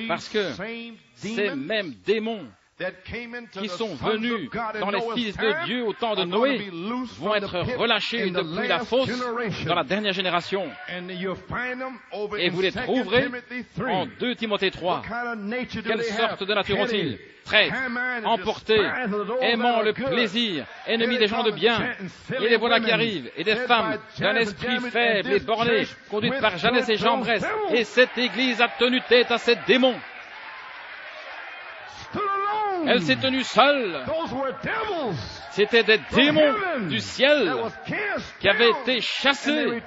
Parce que ces mêmes démons qui sont venus dans les fils de Dieu au temps de Noé vont être relâchés depuis la fosse dans la dernière génération. Et vous les trouverez en 2 Timothée 3. Quelle sorte de nature ont-ils? Traîtres, emportés, aimant le plaisir, ennemis des gens de bien. Et les voilà qui arrivent, et des femmes d'un esprit faible et borné, conduites par Jeannès et Jambres. Et cette Église a tenu tête à ces démons. Elle s'est tenue seule. C'était des démons du ciel qui avaient été chassés.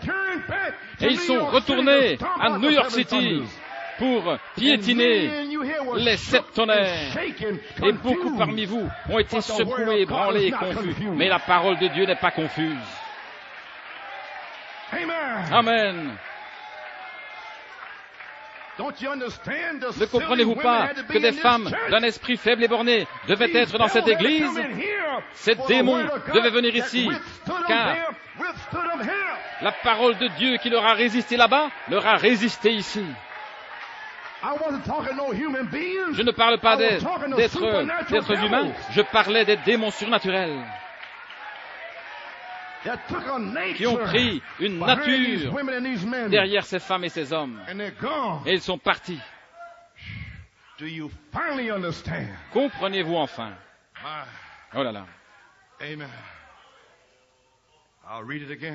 Et ils sont retournés à New York City pour piétiner les 7 tonnerres. Et beaucoup parmi vous ont été secoués, ébranlés et confus. Mais la parole de Dieu n'est pas confuse. Amen. Ne comprenez-vous pas que des femmes d'un esprit faible et borné devaient être dans cette église? Ces démons devaient venir ici, car la parole de Dieu qui leur a résisté là-bas, leur a résisté ici. Je ne parle pas d'êtres humains, je parlais des démons surnaturels qui ont pris une nature derrière ces femmes et ces hommes. Et ils sont partis. Comprenez-vous enfin? Oh là là.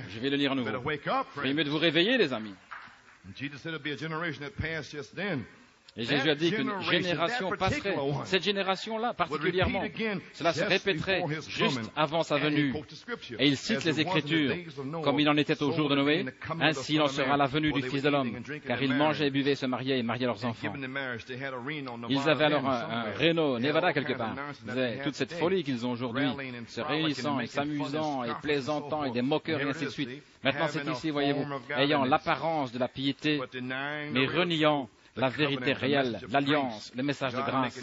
Je vais le lire à nouveau. Il est mieux de vous réveiller, les amis. Et Jésus a dit qu'une génération passerait. Cette génération-là, particulièrement, cela se répéterait juste avant sa venue. Et il cite les Écritures, comme il en était au jour de Noé, ainsi il en sera la venue du Fils de l'homme, car ils mangeaient, buvaient, se mariaient et mariaient leurs enfants. Ils avaient alors un Reno, Nevada quelque part. Ils avaient toute cette folie qu'ils ont aujourd'hui, se réunissant et s'amusant et plaisantant et des moqueurs et ainsi de suite. Maintenant c'est ici, voyez-vous, ayant l'apparence de la piété, mais reniant la vérité réelle, l'alliance, le message de grâce.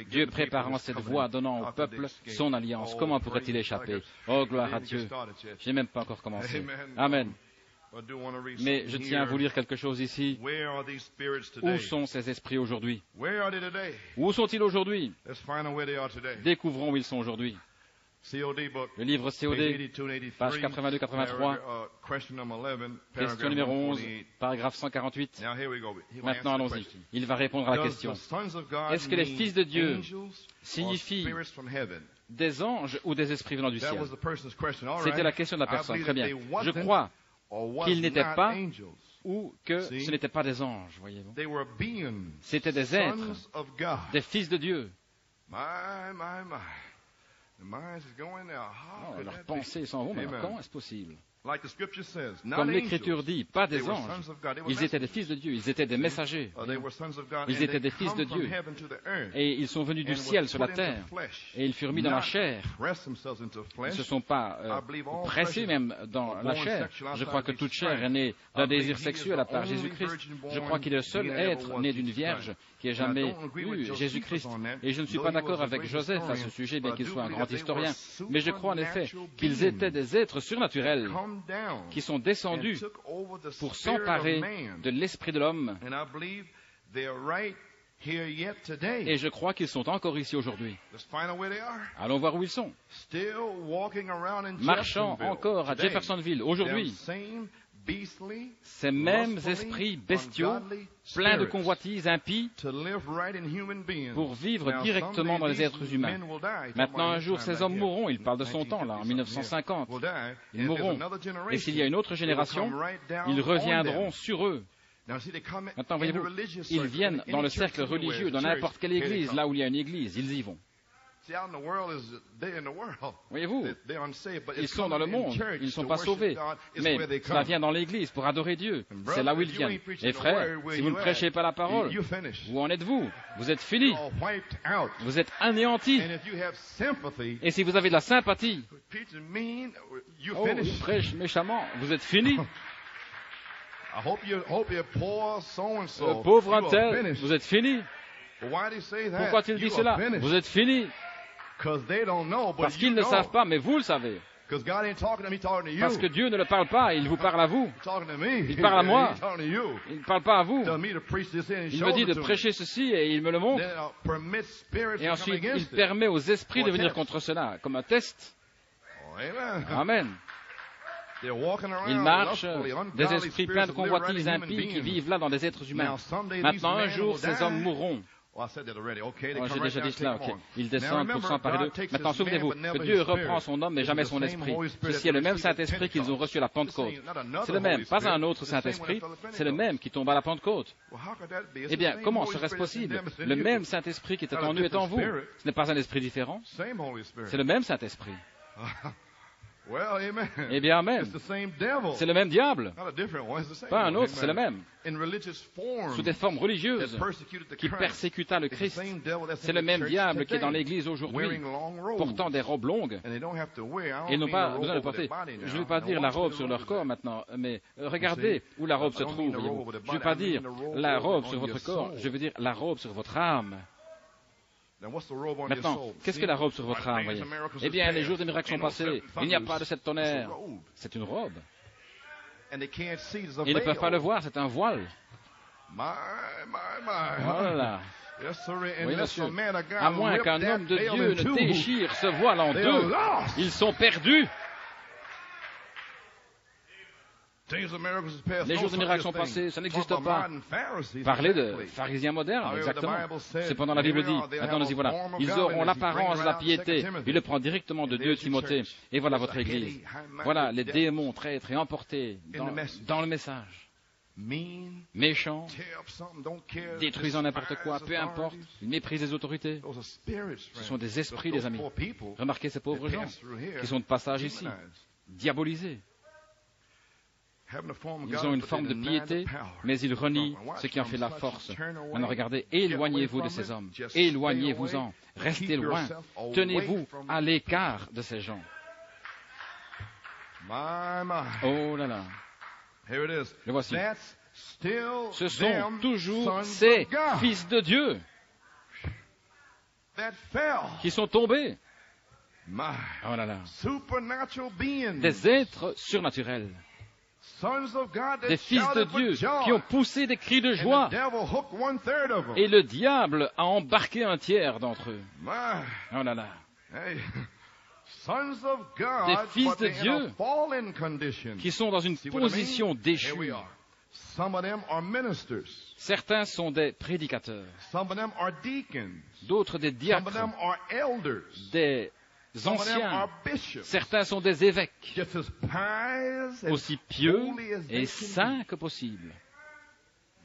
Dieu préparant cette voie, donnant au peuple son alliance. Comment pourrait-il échapper? Oh, gloire à Dieu. Je n'ai même pas encore commencé. Amen. Mais je tiens à vous lire quelque chose ici. Où sont ces esprits aujourd'hui? Où sont-ils aujourd'hui? Découvrons où ils sont aujourd'hui. Le livre COD, page 82-83, question numéro 11, paragraphe 148. Maintenant, allons-y. Il va répondre à la question. Est-ce que les fils de Dieu signifient des anges ou des esprits venant du ciel? C'était la question de la personne. Très bien. Je crois qu'ils n'étaient pas ou que ce n'étaient pas des anges, voyez-vous. C'était des êtres, des fils de Dieu. Oh, leurs pensées s'en vont, mais comment est-ce possible? Comme l'Écriture dit, pas des anges. Ils étaient des fils de Dieu, ils étaient des messagers. Ils étaient des fils de Dieu. Et ils sont venus du ciel sur la terre. Et ils furent mis dans la chair. Ils ne se sont pas pressés même dans la chair. Je crois que toute chair est née d'un désir sexuel à part Jésus-Christ. Je crois qu'il est le seul être né d'une vierge qui ait jamais eu Jésus-Christ. Et je ne suis pas d'accord avec Joseph à ce sujet, bien qu'il soit un grand historien. Mais je crois en effet qu'ils étaient des êtres surnaturels qui sont descendus pour s'emparer de l'esprit de l'homme. Et je crois qu'ils sont encore ici aujourd'hui. Allons voir où ils sont. Marchant encore à Jeffersonville aujourd'hui. Ces mêmes esprits bestiaux, pleins de convoitises impies, pour vivre directement dans les êtres humains. Maintenant, un jour, ces hommes mourront. Il parle de son temps, là, en 1950. Ils mourront. Et s'il y a une autre génération, ils reviendront sur eux. Maintenant, voyez-vous, ils viennent dans le cercle religieux, dans n'importe quelle église, là où il y a une église, ils y vont. Voyez-vous, ils sont dans le monde, ils ne sont pas sauvés, mais cela vient dans l'église pour adorer Dieu. C'est là où ils viennent. Et frères, si vous ne prêchez pas la parole, où en êtes-vous? Vous êtes finis. Vous êtes anéantis. Et si vous avez de la sympathie, oh, il prêche méchamment, vous êtes finis. Pauvre un tel, vous êtes finis. Pourquoi a-t-il dit cela? Vous êtes finis. Parce qu'ils ne savent pas, mais vous le savez. Parce que Dieu ne le parle pas, il vous parle à vous. Il parle à moi. Il ne parle pas à vous. Il me dit de prêcher ceci et il me le montre. Et ensuite, il permet aux esprits de venir contre cela, comme un test. Amen. Ils marchent, des esprits pleins de convoitises impies qui vivent là dans des êtres humains. Maintenant, un jour, ces hommes mourront. Oh, j'ai déjà dit cela, ok. Ils descendent pour s'emparer d'eux. Maintenant, souvenez-vous que Dieu reprend son homme, mais jamais son esprit. Ceci est le même Saint-Esprit qu'ils ont reçu à la Pentecôte. C'est le même, pas un autre Saint-Esprit, c'est le même qui tombe à la Pentecôte. Eh bien, comment serait-ce possible? Le même Saint-Esprit qui était en eux est en vous. Ce n'est pas un esprit différent. C'est le même Saint-Esprit. Eh bien, amen. C'est le même diable. Pas un autre, c'est le même. Sous des formes religieuses qui persécuta le Christ. C'est le même diable qui est dans l'Église aujourd'hui, portant des robes longues. Ils n'ont pas besoin de porter. Je ne vais pas dire la robe sur leur corps maintenant, mais regardez où la robe se trouve. Je ne vais pas dire la robe sur votre corps, je veux dire la robe sur votre âme. Maintenant, qu'est-ce que la robe sur votre âme, voyez? Eh bien, les jours des miracles sont passés. Il n'y a pas de cette tonnerre. C'est une robe. Ils ne peuvent pas le voir, c'est un voile. Oh là là. Yes, sir. Oui, Unless monsieur. a man of God À moins rip qu'un that homme de veil Dieu in ne two, déchire ce voile en they're deux, lost. ils sont perdus. Days of miracles is past. Les No jours de such miracles sont thing. passés, ça n'existe Talk about pas. modern Pharisees, Parler de exactly. pharisiens modernes, However, the exactement. Bible said, Cependant, la Bible here we dit, are, they maintenant have nous y a voilà, form of ils auront godliness. l'apparence de la He brings it out in piété. 2 Timothy. Il le prend directement de 2 There's your Timothée. church. Et voilà There's votre a église. heady, high-minded Voilà les devil démons traîtres et emportés in the message. dans le message. Mean, Méchants, tear up something, don't care, détruisant n'importe quoi, despise peu importe, authorities. ils méprisent les autorités. Those are spirits, Ce sont des friends. esprits, Those les amis. poor people Remarquez ces pauvres that gens pass through here, qui sont de passage ici, demonized. diabolisés. Having a form of Ils ont godliness, une but forme they de deny the piété, power. mais ils renient Watch ce qui en from fait la such, force. turn away. Maintenant, regardez, Get away éloignez-vous de from ces it. hommes. Just stay Éloignez-vous-en. away. Restez Keep loin. yourself away Tenez-vous from à l'écart de ces gens. My. Oh là là. Here it is. Le voici. That's still Ce sont them toujours sons ces of God fils de Dieu that fell. qui sont tombés. My. Oh là là. Supernatural beings. Des êtres surnaturels. Sons of God that Des fils de shouted for Dieu joy. qui ont poussé des cris de And joie. the devil hooked 1/3 of them. Et le diable a embarqué un tiers d'entre eux. My. Oh là là. Hey. Sons of God, Des fils but de they're Dieu in a fallen condition. Qui sont dans une See what I mean? position Here we déchue. are. Some of them are ministers. Certains sont des prédicateurs, Some of them are deacons. d'autres des Some of diacres, them are elders. des Some of them anciens. are bishops. Certains sont des évêques, Just as pious and aussi pieux holy as they et can saints que possible.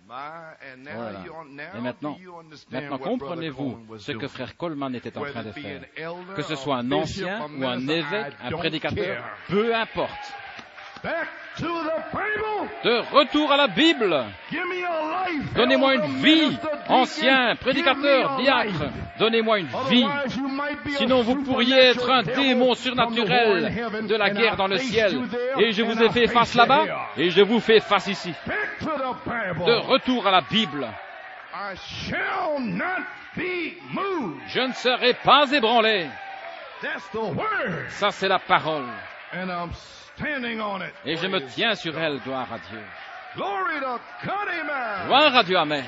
be. And now Voilà. now Et maintenant, do you understand maintenant what Brother comprenez-vous Coleman was ce que doing? frère Coleman était en train de Whether it be faire. an elder, Que ce a soit un bishop, ancien a ou un minister, évêque, I un don't prédicateur, care. peu importe. Back to the Bible. De retour à la Bible. Give me a life. Donnez-moi elder, une vie, minister, deacon. ancien, Give prédicateur, me a diacre. life. Donnez-moi une vie. Otherwise, you might be a Sinon, vous pourriez être un supernatural démon devil surnaturel from the horn de la heaven, guerre and dans le I faced ciel. you there, Et je vous and ai I fait faced face you là-bas, here. et je vous fais face ici. Back to the Bible. De retour à la Bible. I shall not be moved. Je ne serai pas ébranlé. That's the word. Ça, c'est la parole. And I'm standing on it. Et je me tiens sur elle, gloire à Dieu. Glory to God, amen. Gloire à Dieu, amen.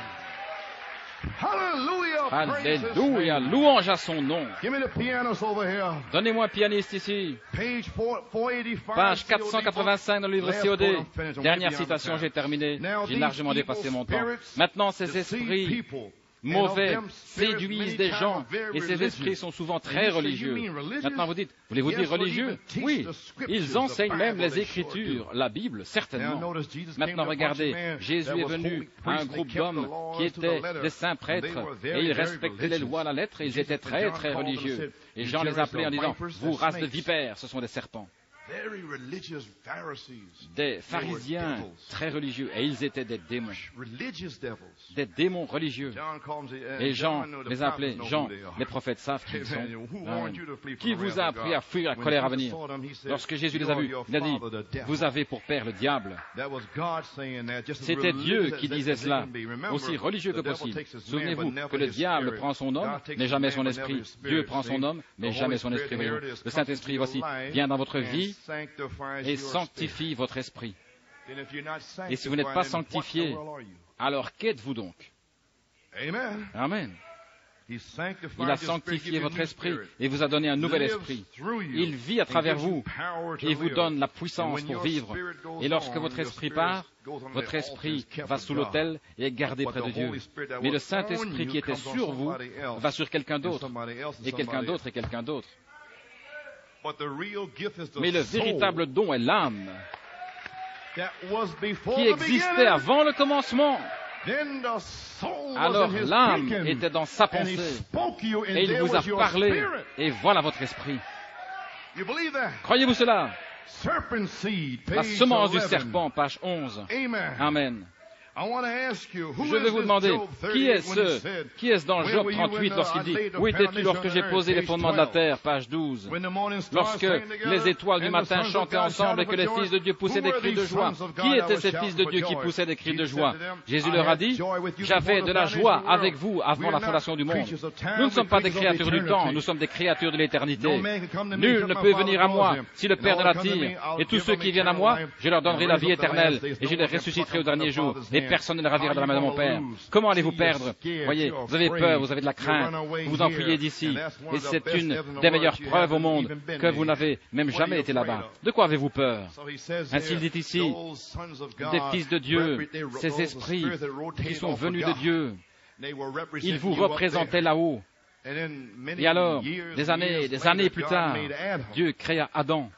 Hallelujah. Praise His Alléluia, name. louange à son nom. Give me the pianos over here. Donnez-moi un pianiste ici. Page 485. Page 485 dans le livre Last COD. quote, I'm finished. I'm Dernière way beyond citation, the j'ai time. terminé. Now, J'ai these largement evil dépassé mon temps. spirits Maintenant, ces deceive esprits people. mauvais And of them spirits séduisent many des times gens are very et ces religious. esprits sont souvent And très you say, religieux. you mean religious? Maintenant vous dites, voulez-vous Yes, dire but religieux? even teach Oui, the scriptures, ils the enseignent même Bible, les they sure Écritures, do. la Bible, Now, certainement. notice Jesus came Maintenant to a bunch regardez, of men Jésus that est was venu holy à un priests, they groupe kept the d'hommes laws qui to the étaient letter. des saints prêtres They were et very, ils very respectaient les religious. lois à la lettre et ils étaient très John très called them and religieux. said, Et "You Jean les appelait en disant, vipers, vous they're race de snakes." vipères, ce sont des serpents. Very religious Pharisees. Des pharisiens très religieux et ils étaient des démons. Religious devils. Des démons religieux. John calls it, Et Jean John, the les appelait, prophets know Jean, who they are. les prophètes savent qui ils sont. Amen. Who warned you to flee from Qui the vous wrath a of appris God? à fuir la When colère à Jesus venir? saw them, he said, Lorsque Jésus les a "You are vus, your il a dit, father, the devil." vous avez pour père le diable. That was God saying that, just as C'était Dieu religious qui as disait they cela, can be. Remember, aussi religieux que the devil possible. takes his man, Souvenez-vous but never que le his diable spirit. prend son homme, God takes mais his jamais man, son but never esprit. his spirit. Dieu prend See? son homme, mais The jamais Holy son Spirit, esprit. here Voyons. it is, Le Saint-Esprit, comes voici, into your life vient dans votre and vie sanctifies et your sanctifie votre esprit. spirit. And if you're not Et si vous n'êtes pas sanctified, then what sanctifié, in the world are you? alors qu'êtes-vous donc? Amen. Amen. He sanctified Il a your spirit, sanctifié give you a votre new esprit spirit. et vous a donné un nouvel Lives esprit. through you Il vit à and travers gives you vous power to et vous live. donne la And puissance when pour your vivre. spirit goes Et lorsque on, votre your esprit spirit part, goes on votre the altar, esprit is kept va with sous God. l'autel et est gardé But près de the Dieu. Holy Spirit that Mais le was Saint-Esprit on qui you était comes on sur vous somebody else, va sur quelqu'un and d'autre, somebody else, and et quelqu'un somebody d'autre, et else. quelqu'un d'autre. But the real gift is the Mais le soul véritable don est l'âme, that was before qui the existait beginning. avant le commencement. Then the soul was Alors in his l'âme thinking, était dans sa and he pensée, spoke you, and et il there vous a was your parlé, spirit. et voilà votre esprit. You believe that? Croyez-vous cela? Serpent seed, La page semence du 11. serpent, page 11. Amen. Amen. I want to ask you, who Je vais is vous this demander, Job 38 qui est when he said, qui est-ce dans "Where Job were you 38 when lorsqu'il I dit, laid the où étais-tu foundation lorsque of j'ai the earth?" posé les Page fondements de la 12. terre, page 12. When the morning stars Lorsque sang together, les étoiles du and the matin sons of chantaient God ensemble et que shouted les for fils joy, de Dieu poussaient who des were cris de these joie. sons of God Qui that étaient were ces fils shouting de for Dieu qui joy? poussaient des cris de Jesus joie? said to them, Jésus "I leur a had dit, joy with you j'avais before de the la foundation joie of the world." avec vous avant We la are not fondation du monde. creatures of time, Nous ne sommes we're pas des creatures of créatures du eternity. temps, nous sommes des créatures de l'éternité. No man can come to me Nul except ne my peut Father venir à draws moi him. si le Père And ne all that come to l'attire. me, I'll Et tous give ceux them qui viennent à eternal moi, life, je leur and donnerai I'll la raise vie up the last éternelle days. et je No les one can pluck ressusciterai them au from dernier the jour. Father's Et hand. personne ne les ravira de la main de mon Père. Comment allez-vous perdre? Voyez, vous avez peur, vous avez de la crainte, vous vous enfuyez d'ici. Et c'est une des meilleures preuves au monde que vous n'avez même jamais été là-bas. De quoi avez-vous peur? Ainsi il dit ici, des fils de Dieu, ces esprits qui sont venus de Dieu, ils vous représentaient là-haut. Et alors, des années plus tard, Dieu créa Adam.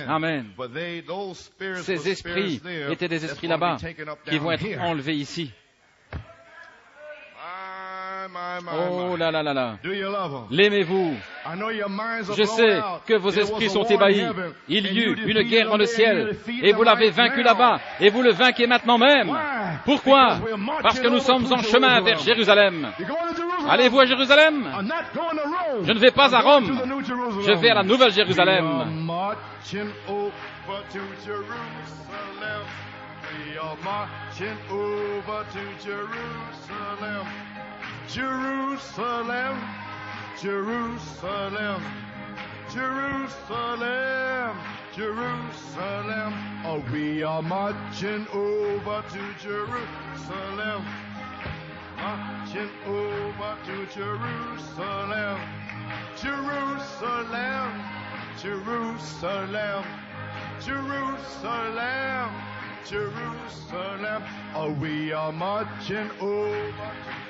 Amen. Ces esprits étaient des esprits là-bas qui vont être enlevés ici. Oh là là là là. L'aimez-vous? Je sais que vos esprits sont ébahis. Il y eut une guerre dans le ciel et vous l'avez vaincu là-bas et vous le vainquez maintenant même. Pourquoi? Parce que nous sommes en chemin vers Jérusalem. Allez-vous à Jérusalem? Je ne vais pas à Rome. Je vais à la Nouvelle Jérusalem. Jerusalem, Jerusalem, Jerusalem, Jerusalem. Oh, we are marching over to Jerusalem, marching over to Jerusalem, Jerusalem, Jerusalem, Jerusalem, Jerusalem. Oh, we are marching over to